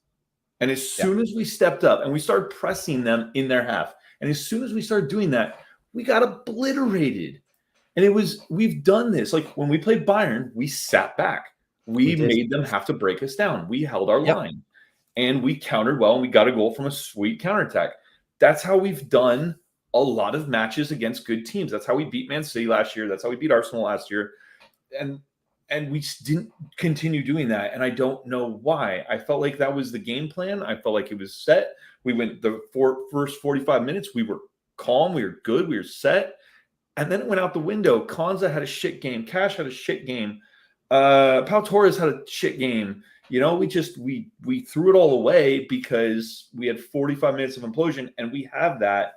And as soon as we stepped up and we started pressing them in their half, and as soon as we started doing that, we got obliterated. And we've done this. Like when we played Bayern, we sat back. We did. made them have to break us down. We held our Yep. line and we countered well, and we got a goal from a sweet counterattack. That's how we've done a lot of matches against good teams. That's how we beat Man City last year. That's how we beat Arsenal last year. And we just didn't continue doing that. And I don't know why. I felt like that was the game plan. I felt like it was set. We went the first 45 minutes. We were calm. We were good. We were set. And then it went out the window. Konza had a shit game. Cash had a shit game. Pau Torres had a shit game. You know, we threw it all away because we had 45 minutes of implosion, and we have that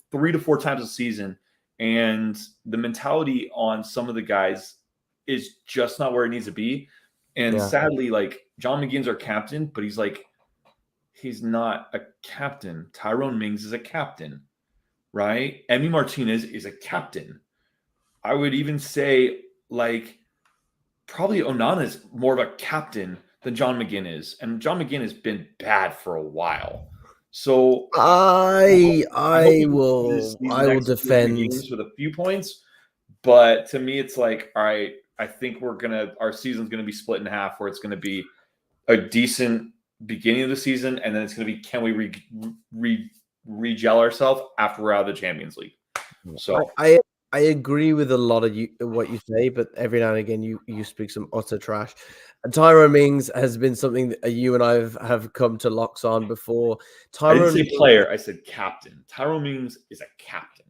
3 to 4 times a season. And the mentality on some of the guys is just not where it needs to be. And sadly, like, John McGinn's our captain, but he's not a captain. Tyrone Mings is a captain, right? Emi Martinez is a captain. I would even say, like, probably Onana is more of a captain than John McGinn is. And John McGinn has been bad for a while. So I will defend with a few points. But to me, it's like, all right, I think our season's going to be split in half, where it's going to be a decent beginning of the season. And then it's going to be, can we re-gel ourselves after we're out of the Champions League? So I agree with a lot of what you say, but every now and again you speak some utter trash. And Tyrone Mings has been something that you and I have come to locks on before. I didn't say player, I said captain. Tyrone Mings is a captain.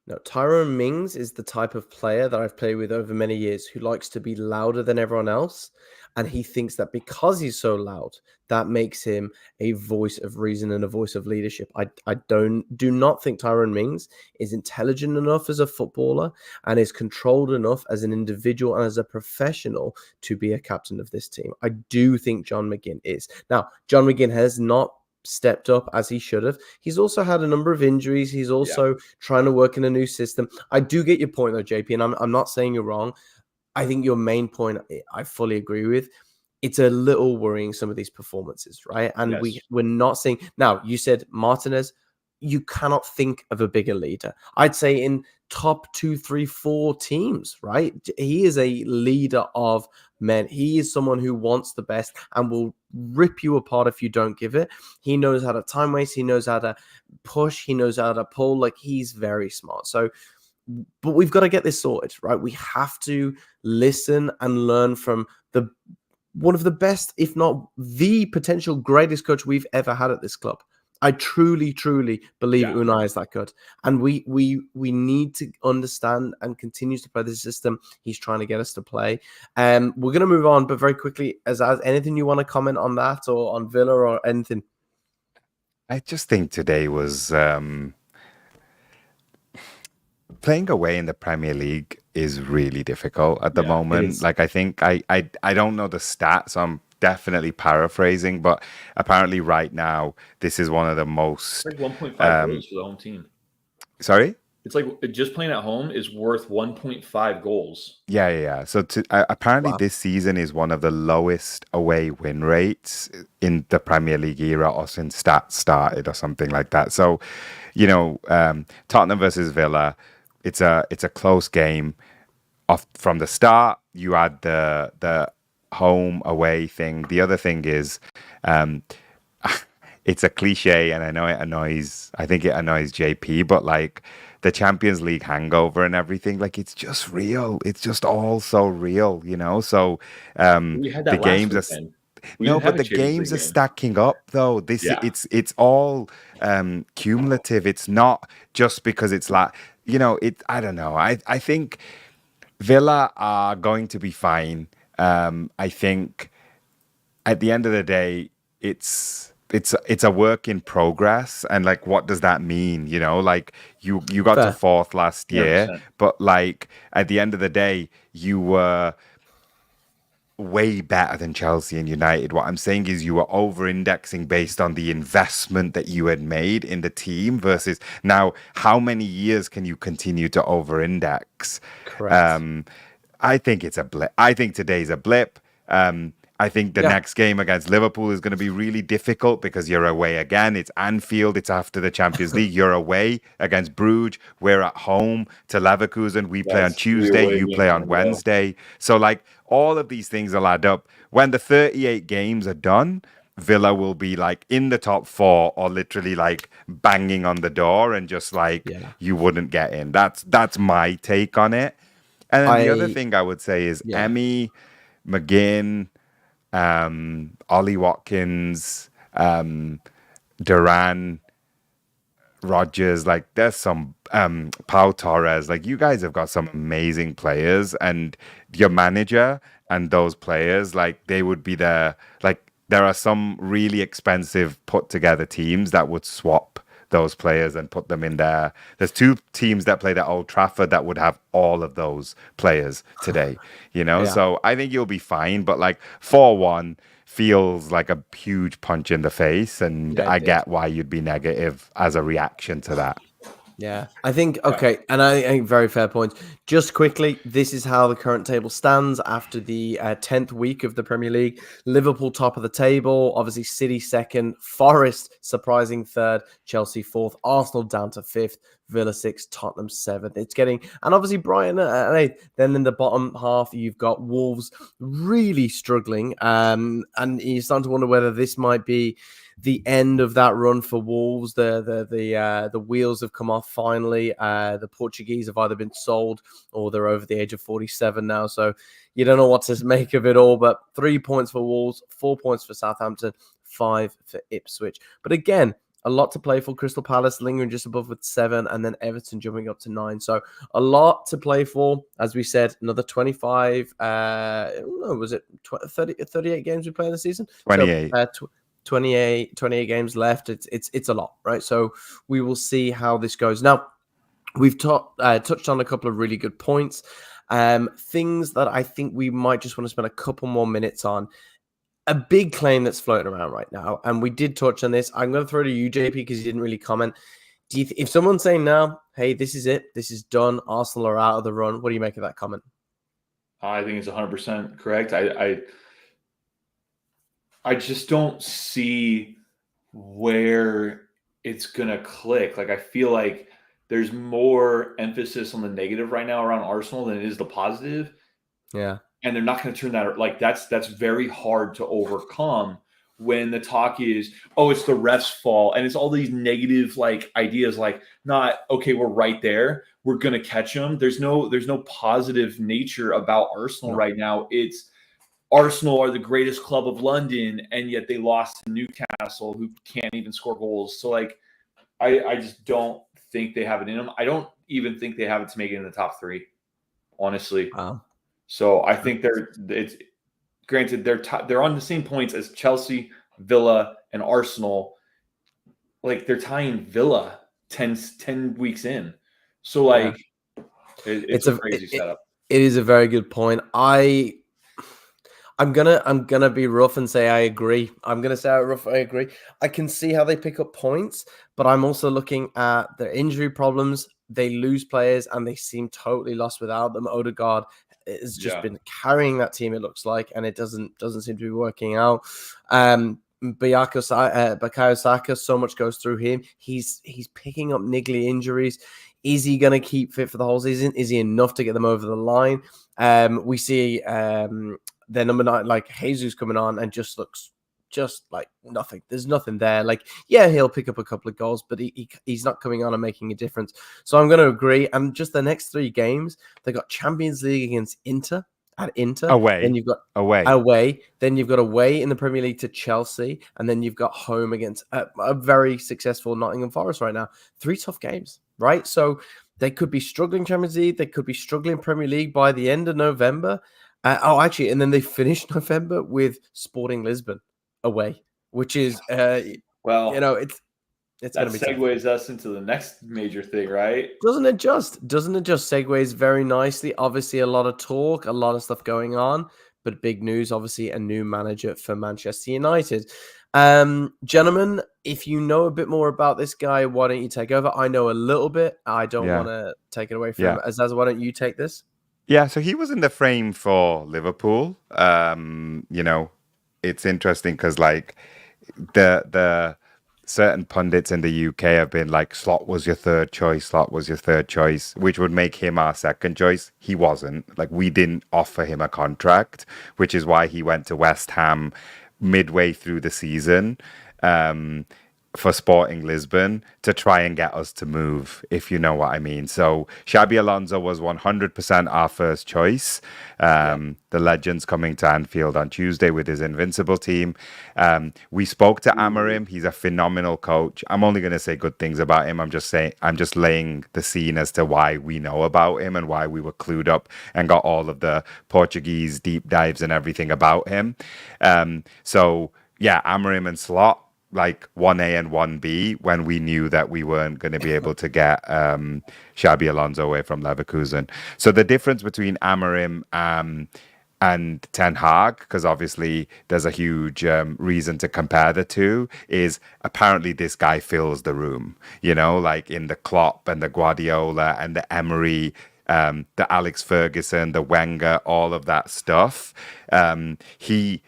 No, Tyrone Mings is the type of player that I've played with over many years who likes to be louder than everyone else. And he thinks that because he's so loud, that makes him a voice of reason and a voice of leadership. I do not think Tyrone Mings is intelligent enough as a footballer and is controlled enough as an individual and as a professional to be a captain of this team. I do think John McGinn is. Now, John McGinn has not stepped up as he should have. He's also had a number of injuries. He's also trying to work in a new system. I do get your point though, JP, and I'm not saying you're wrong. I think your main point, I fully agree with. It's a little worrying, some of these performances, right? And we're not seeing. Now, you said Martinez, you cannot think of a bigger leader. I'd say in top 2, 3, 4 teams, right? He is a leader of men. He is someone who wants the best and will rip you apart if you don't give it. He knows how to time waste. He knows how to push. He knows how to pull. Like, he's very smart. So, but we've got to get this sorted, right? We have to listen and learn from one of the best, if not the potential greatest coach we've ever had at this club. I truly, truly believe Unai is that good. And we need to understand and continue to play the system he's trying to get us to play. We're going to move on, but very quickly, as anything you want to comment on that or on Villa or anything? I just think today was... playing away in the Premier League is really difficult at the moment. Like, I think I don't know the stats, so I'm definitely paraphrasing, but apparently right now this is one of the most like 1.5 goals for the home team. Sorry? It's like just playing at home is worth 1.5 goals. Yeah. So apparently this season is one of the lowest away win rates in the Premier League era, or since stats started or something like that. So, you know, Tottenham versus Villa, it's a close game. From the start, you had the home away thing. The other thing is, it's a cliche, and I know I think it annoys JP, but like the Champions League hangover and everything, like, it's just real. It's just all so real, you know. So the games are the games are stacking up though. It's all cumulative. It's not just because it's like, you know, I don't know. I think Villa are going to be fine. I think at the end of the day, it's a work in progress. And like, what does that mean? You know, like you got to fourth last year, 100%. But like at the end of the day, you were way better than Chelsea and United. What I'm saying is you were over-indexing based on the investment that you had made in the team versus now, how many years can you continue to over-index? Correct. I think it's a blip. I think today's a blip. I think the next game against Liverpool is going to be really difficult because you're away again. It's Anfield. It's after the Champions League. You're away against Bruges. We're at home to Leverkusen. We play on That's 3 Tuesday. away You games play in on a row. Wednesday. So, like, all of these things will add up. When the 38 games are done, Villa will be like in the top 4 or literally like banging on the door and just like you wouldn't get in. That's my take on it. And then the other thing I would say is Emmy, McGinn, Ollie Watkins, Duran, Rogers, like there's some Pau Torres, like you guys have got some amazing players, and your manager and those players, like they would be there. Like there are some really expensive put together teams that would swap those players and put them in there. There's 2 teams that played at Old Trafford that would have all of those players today, you know? So I think you'll be fine, but like 4-1 feels like a huge punch in the face, and I get why you'd be negative as a reaction to that. Yeah, I think, okay, and I think very fair point. Just quickly, this is how the current table stands after the 10th week of the Premier League. Liverpool top of the table, obviously City second, Forest surprising third, Chelsea fourth, Arsenal down to fifth, Villa sixth, Tottenham seventh. It's getting, and obviously Brighton at eighth. Then in the bottom half, you've got Wolves really struggling, and you're starting to wonder whether this might be the end of that run for Wolves. The wheels have come off finally. The Portuguese have either been sold or they're over the age of 47 now. So you don't know what to make of it all. But 3 points for Wolves, 4 points for Southampton, 5 for Ipswich. But again, a lot to play for. Crystal Palace lingering just above with 7, and then Everton jumping up to 9. So a lot to play for. As we said, another 25. Was it 38 games we play in the season? 28. So, 28 games left. It's a lot, right? So we will see how this goes. Now, we've touched on a couple of really good points. Things that I think we might just want to spend a couple more minutes on. A big claim that's floating around right now, and we did touch on this. I'm going to throw it to you, JP, because you didn't really comment. If someone's saying now, hey, this is it, this is done, Arsenal are out of the run, what do you make of that comment? I think it's 100% correct. I just don't see where it's going to click. Like, I feel like there's more emphasis on the negative right now around Arsenal than it is the positive. Yeah. And they're not going to turn that, like, that's very hard to overcome when the talk is, oh, it's the ref's fault. And it's all these negative, like, ideas, like, not, okay, we're right there, we're going to catch them. There's no positive nature about Arsenal right now. It's Arsenal are the greatest club of London, and yet they lost to Newcastle, who can't even score goals. So, like, I just don't think they have it in them. I don't even think they have it to make it in the top 3, honestly. Wow. So I think they're on the same points as Chelsea, Villa, and Arsenal. Like, they're tying Villa 10 weeks in. So, like, it's a crazy setup. It is a very good point. I'm gonna be rough and say I agree. I agree. I can see how they pick up points, but I'm also looking at their injury problems. They lose players and they seem totally lost without them. Odegaard has just been carrying that team, it looks like, and it doesn't seem to be working out. Bukayo Saka, so much goes through him. He's picking up niggly injuries. Is he going to keep fit for the whole season? Is he enough to get them over the line? We see their number 9, like Jesus, coming on and just looks just like nothing. There's nothing there. Like, yeah, he'll pick up a couple of goals, but he's not coming on and making a difference. So I'm going to agree. And just the next 3 games, they got Champions League against Inter. At Inter, away. Then you've got away. Then you've got away in the Premier League to Chelsea, and then you've got home against a very successful Nottingham Forest right now. 3 tough games, right? So they could be struggling Champions League. They could be struggling Premier League by the end of November. And then they finish November with Sporting Lisbon away, which is it's that going to be segues us into the next major thing, right? Doesn't it just segues very nicely? Obviously, a lot of talk, a lot of stuff going on, but big news, obviously, a new manager for Manchester United. Gentlemen, if you know a bit more about this guy, why don't you take over? I know a little bit. I don't want to take it away from him. Azaz, why don't you take this? Yeah, so he was in the frame for Liverpool, it's interesting because like the certain pundits in the UK have been like, Slot was your third choice, Slot was your third choice, which would make him our second choice. He wasn't. Like, we didn't offer him a contract, which is why he went to West Ham midway through the season. For Sporting Lisbon to try and get us to move, if you know what I mean. So Xabi Alonso was 100% our first choice. The legend's coming to Anfield on Tuesday with his Invincible team. We spoke to Amarim. He's a phenomenal coach. I'm only going to say good things about him. I'm just laying the scene as to why we know about him and why we were clued up and got all of the Portuguese deep dives and everything about him. So yeah, Amarim and Slot, like 1A and 1B, when we knew that we weren't going to be able to get Xabi Alonso away from Leverkusen. So the difference between Amarim and Ten Hag, because obviously there's a huge reason to compare the two, is apparently this guy fills the room, you know, like in the Klopp and the Guardiola and the Emery, the Alex Ferguson, the Wenger, all of that stuff. He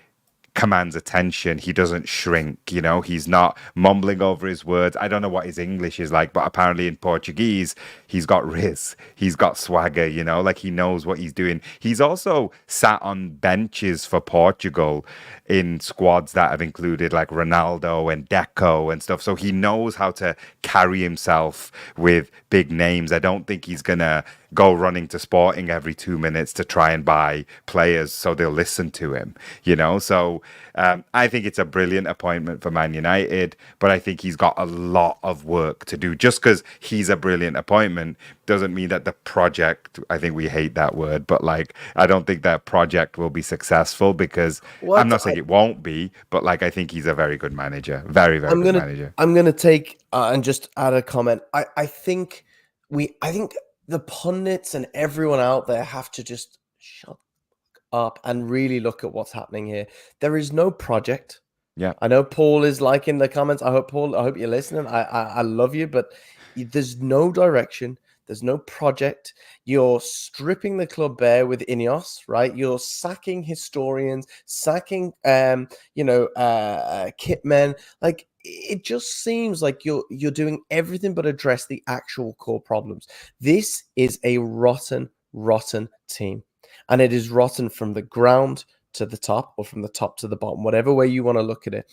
commands attention. He doesn't shrink, you know, he's not mumbling over his words. I don't know what his English is like, but apparently in Portuguese, he's got riz, he's got swagger, you know, like he knows what he's doing. He's also sat on benches for Portugal in squads that have included like Ronaldo and Deco and stuff. So he knows how to carry himself with big names. I don't think he's going to go running to Sporting every 2 minutes to try and buy players so they'll listen to him, you know? So I think it's a brilliant appointment for Man United, but I think he's got a lot of work to do. Just because he's a brilliant appointment doesn't mean that the project, I think we hate that word, but like, I don't think that project will be successful because I'm not saying it won't be, but like, I think he's a very good manager. Very, very good manager. I'm going to take and just add a comment. I think the pundits and everyone out there have to just shut up and really look at what's happening here. There is no project. Yeah, I know Paul is like in the comments. I hope you're listening. I love you, but there's no direction. There's no project. You're stripping the club bare with Ineos, right? You're sacking historians, sacking kit men. Like, it just seems like you're doing everything but address the actual core problems. This is a rotten team, and it is rotten from the ground to the top, or from the top to the bottom, whatever way you want to look at it.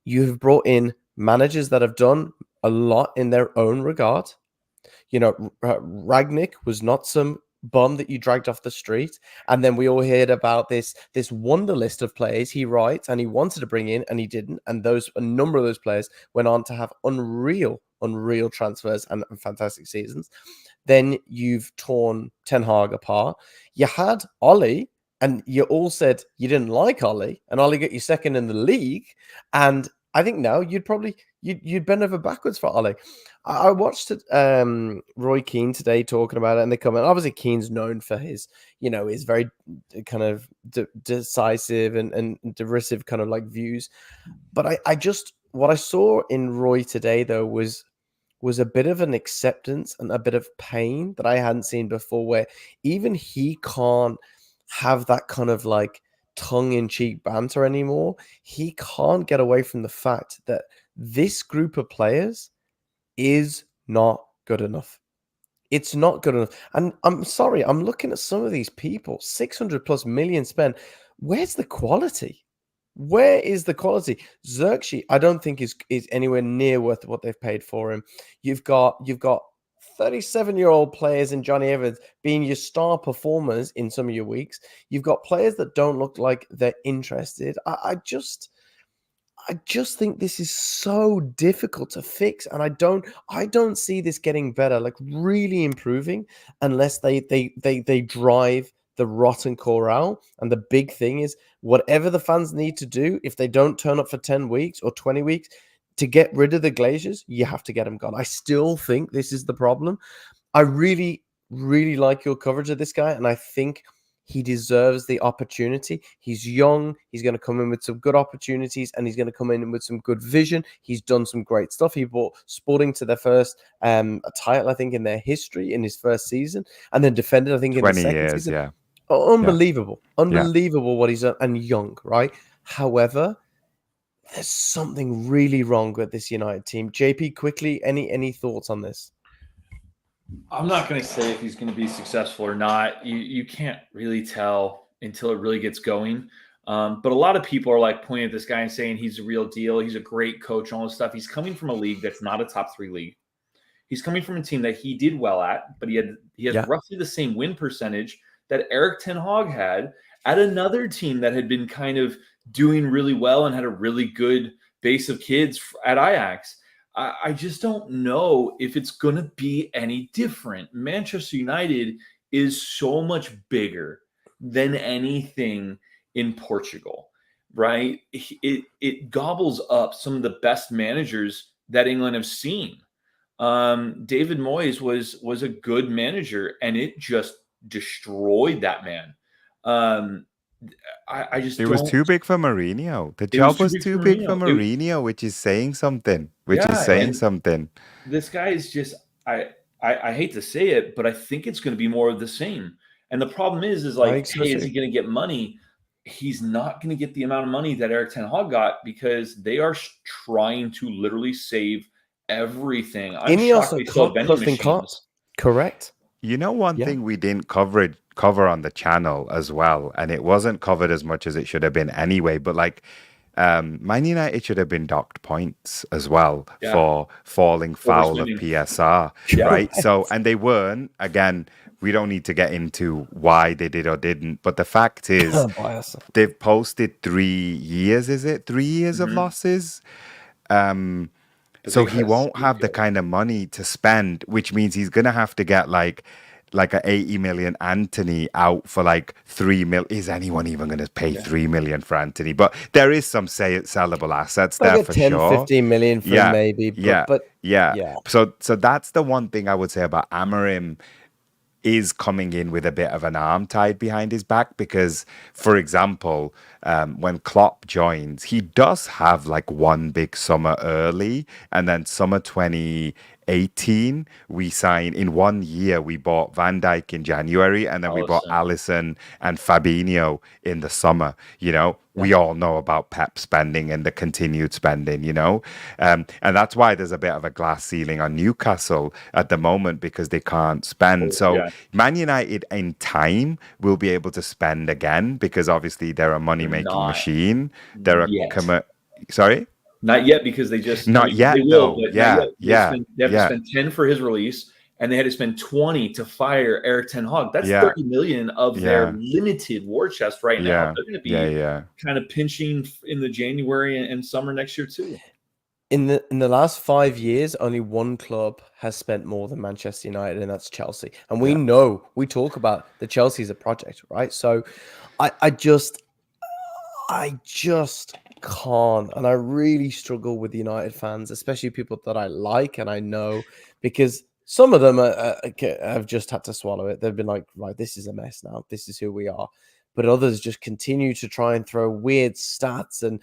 You have brought in managers that have done a lot in their own regard. You know, Ragnick was not some bum that you dragged off the street. And then we all heard about this wonder list of players he writes and he wanted to bring in and he didn't. And a number of those players went on to have unreal transfers and fantastic seasons. Then you've torn Ten Hag apart. You had Ollie, and you all said you didn't like Ollie, and Ollie got you second in the league. And I think now you'd bend over backwards for Ollie. I watched Roy Keane today talking about it, and they comment. Obviously, Keane's known for his very kind of decisive and derisive kind of like views. But what I saw in Roy today though was a bit of an acceptance and a bit of pain that I hadn't seen before, where even he can't have that kind of like tongue-in-cheek banter anymore. He can't get away from the fact that this group of players is not good enough. It's not good enough. And I'm sorry, I'm looking at some of these people, 600 plus million spent. Where's the quality? Where is the quality? Xerxes, I don't think is anywhere near worth what they've paid for him. You've got 37-year-old players in Johnny Evans being your star performers in some of your weeks. You've got players that don't look like they're interested. I just think this is so difficult to fix, and I don't see this getting better, like really improving, unless they drive the rotten core out. And the big thing is, whatever the fans need to do, if they don't turn up for 10 weeks or 20 weeks to get rid of the Glaziers, you have to get them gone. I still think this is the problem. I really, really like your coverage of this guy, and I think he deserves the opportunity. He's young. He's going to come in with some good opportunities, and he's going to come in with some good vision. He's done some great stuff. He brought Sporting to their first title, I think, in their history in his first season, and then defended, I think, in the second season. Yeah. Oh, unbelievable. What he's done, and young, right? However, there's something really wrong with this United team. JP, quickly, any thoughts on this? I'm not going to say if he's going to be successful or not. You can't really tell until it really gets going. But a lot of people are like pointing at this guy and saying he's a real deal. He's a great coach, all this stuff. He's coming from a league that's not a top 3 league. He's coming from a team that he did well at, but he has roughly the same win percentage that Eric Ten Hag had at another team that had been kind of doing really well and had a really good base of kids at Ajax. I just don't know if it's going to be any different. Manchester United is so much bigger than anything in Portugal, right? It gobbles up some of the best managers that England have seen. David Moyes was a good manager, and it just destroyed that man. I just It was too big for Mourinho. The job was too big for Mourinho, which is saying something. This guy is just I hate to say it, but I think it's going to be more of the same. And the problem is like, hey, is he going to get money? He's not going to get the amount of money that Eric Ten Hag got because they are trying to literally save everything. I'm shocked they still have vending machines. Correct. You know, one thing we didn't cover on the channel as well, and it wasn't covered as much as it should have been anyway, but like Man United should have been docked points as well for falling foul of PSR, right? So, and they weren't. Again, we don't need to get into why they did or didn't, but the fact is they've posted 3 years, is it? 3 years of losses? So he won't have the kind of money to spend, which means he's going to have to get like an 80 million Anthony out for like 3 mil. Is anyone even going to pay 3 million for Anthony? But there is some sellable assets there for 10, sure. 15 million for him maybe. But So that's the one thing I would say about Amorim is coming in with a bit of an arm tied behind his back because, for example, when Klopp joins, he does have like one big summer early, and then summer 2018, we sign in 1 year. We bought Van Dijk in January, and then we bought Alisson and Fabinho in the summer. You know, we all know about Pep spending and the continued spending. You know, and that's why there's a bit of a glass ceiling on Newcastle at the moment because they can't spend. So Man United in time will be able to spend again because obviously they're a money-making machine. They're a sorry. Not yet because they just not yet though. They have to spend 10 for his release, and they had to spend 20 to fire Eric Ten Hag. That's 30 million of their limited war chest right now. They're going to be kind of pinching in the January and summer next year too. In the last 5 years, only one club has spent more than Manchester United, and that's Chelsea. And we know, we talk about the Chelsea's a project, right? So I just can't, and I really struggle with United fans, especially people that I like and I know, because some of them have just had to swallow it. They've been like, right, this is a mess now. This is who we are. But others just continue to try and throw weird stats and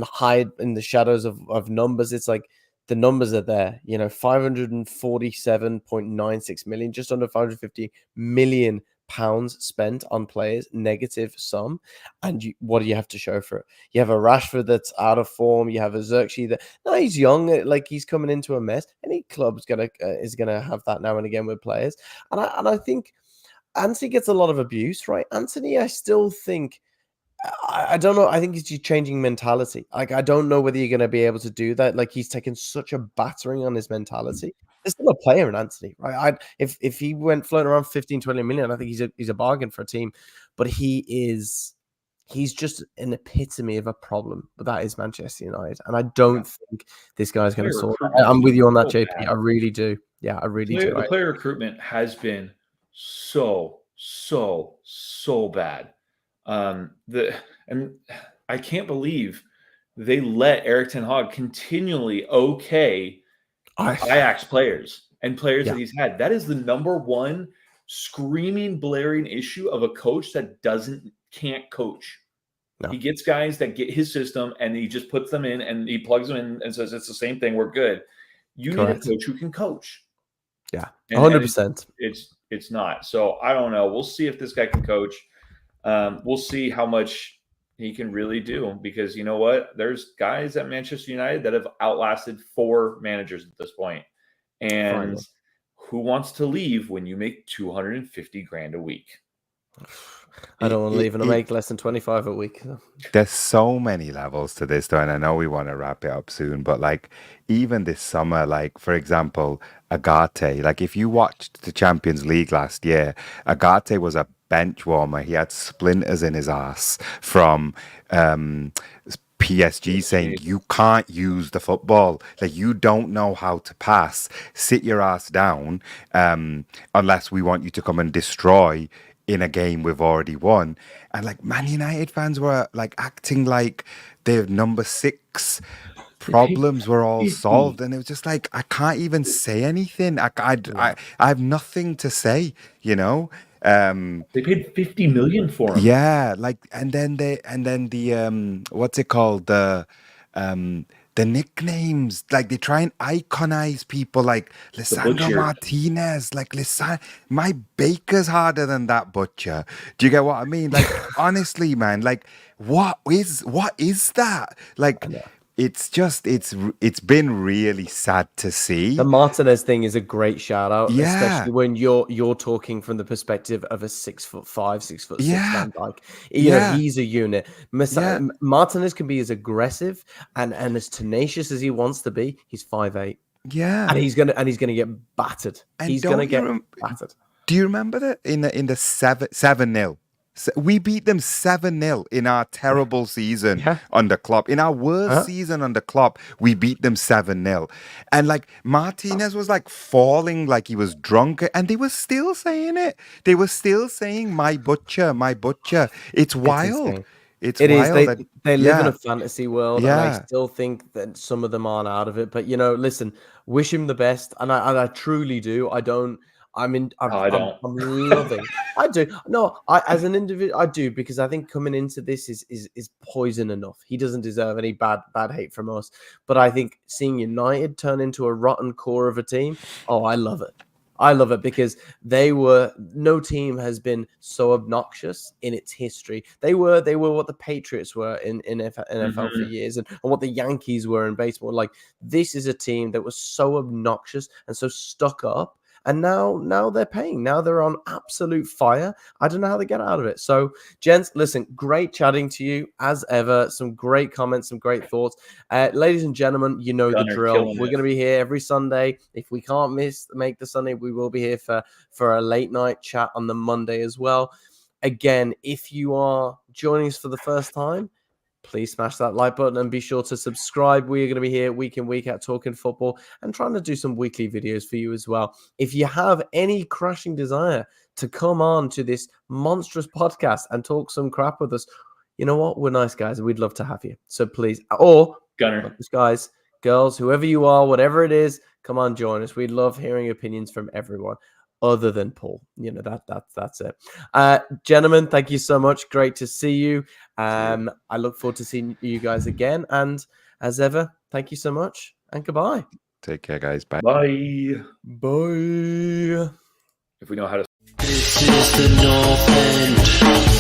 hide in the shadows of numbers. It's like the numbers are there, 547.96 million, just under 550 million pounds spent on players, negative sum. And what do you have to show for it? You have a Rashford that's out of form. You have a Xerxes that, no, he's young, like he's coming into a mess. Any club is gonna have that now and again with players. And I think Anthony gets a lot of abuse, right? Anthony, I still think, I don't know. I think he's changing mentality. Like, I don't know whether you're going to be able to do that. Like, he's taken such a battering on his mentality. There's still a player in Anthony, right? If he went floating around 15, 20 million, I think he's a bargain for a team. But he's just an epitome of a problem. But that is Manchester United. And I don't think this guy's going to sort it. I'm with you on that, JP. I really do. Yeah, I really do. The player recruitment has been so bad. And I can't believe they let Eric Ten Hag continually Ajax players and players that he's had. That is the number one screaming, blaring issue of a coach that can't coach. No. He gets guys that get his system and he just puts them in and he plugs them in and says it's the same thing. We're good. You need a coach who can coach. Yeah, 100%. It's not. So I don't know. We'll see if this guy can coach. We'll see how much He can really do, because you know what? There's guys at Manchester United that have outlasted 4 managers at this point. And Finally. who wants to leave when you make 250 grand a week? I don't want to leave and I make less than 25 a week. There's so many levels to this, though, and I know we want to wrap it up soon, but like even this summer, like for example, Agate, like if you watched the Champions League last year, Agate was a bench warmer. He had splinters in his ass from PSG saying you can't use the football, like you don't know how to pass, sit your ass down, unless we want you to come and destroy in a game we've already won. And like Man United fans were like acting like their number 6 problems were all solved, and it was just like I can't even say anything. I have nothing to say, you know. They paid 50 million for him. Yeah, like and then the what's it called, the nicknames, like they try and iconize people like Lisandro Butcher. Martinez, like my baker's harder than that Butcher. Do you get what I mean? Like honestly, man, like what is that? Like it's just it's been really sad to see. The Martinez thing is a great shout out, Yeah. especially when you're talking from the perspective of a 6'5", 6'6" Yeah. Van Dijk. You know, he's a unit. Yeah. Martinez can be as aggressive and as tenacious as he wants to be. He's 5'8", Yeah, and he's gonna get battered. And He's don't gonna you get rem- battered. Do you remember that in the 7-0? We beat them 7-0 in our terrible season under Klopp. In our worst season under Klopp, we beat them 7-0. And like Martinez was like falling like he was drunk, and they were still saying it. They were still saying my butcher, my butcher. It's wild. It's wild. They live in a fantasy world, and I Yeah. still think that some of them aren't out of it. But you know, listen, wish him the best, and I truly do. I don't. I'm loving. I do. No, as an individual, I do, because I think coming into this is poison enough. He doesn't deserve any bad hate from us. But I think seeing United turn into a rotten core of a team, I love it. I love it, because no team has been so obnoxious in its history. They were what the Patriots were in NFL for years, and what the Yankees were in baseball. Like, this is a team that was so obnoxious and so stuck up. And now they're paying. Now they're on absolute fire. I don't know how they get out of it. So, gents, listen, great chatting to you as ever. Some great comments, some great thoughts. Ladies and gentlemen, you know the drill. We're going to be here every Sunday. If we can't make the Sunday, we will be here for a late night chat on the Monday as well. Again, if you are joining us for the first time, please smash that like button and be sure to subscribe. We are going to be here week in, week out talking football and trying to do some weekly videos for you as well. If you have any crashing desire to come on to this monstrous podcast and talk some crap with us, you know what? We're nice guys. We'd love to have you. So please, or Gunner, guys, girls, whoever you are, whatever it is, come on, join us. We'd love hearing opinions from everyone other than Paul. You know, that's it. Gentlemen, thank you so much. Great to see you. I look forward to seeing you guys again. And as ever, thank you so much and goodbye. Take care, guys. Bye. bye. Bye. If we know how to. This is the North End.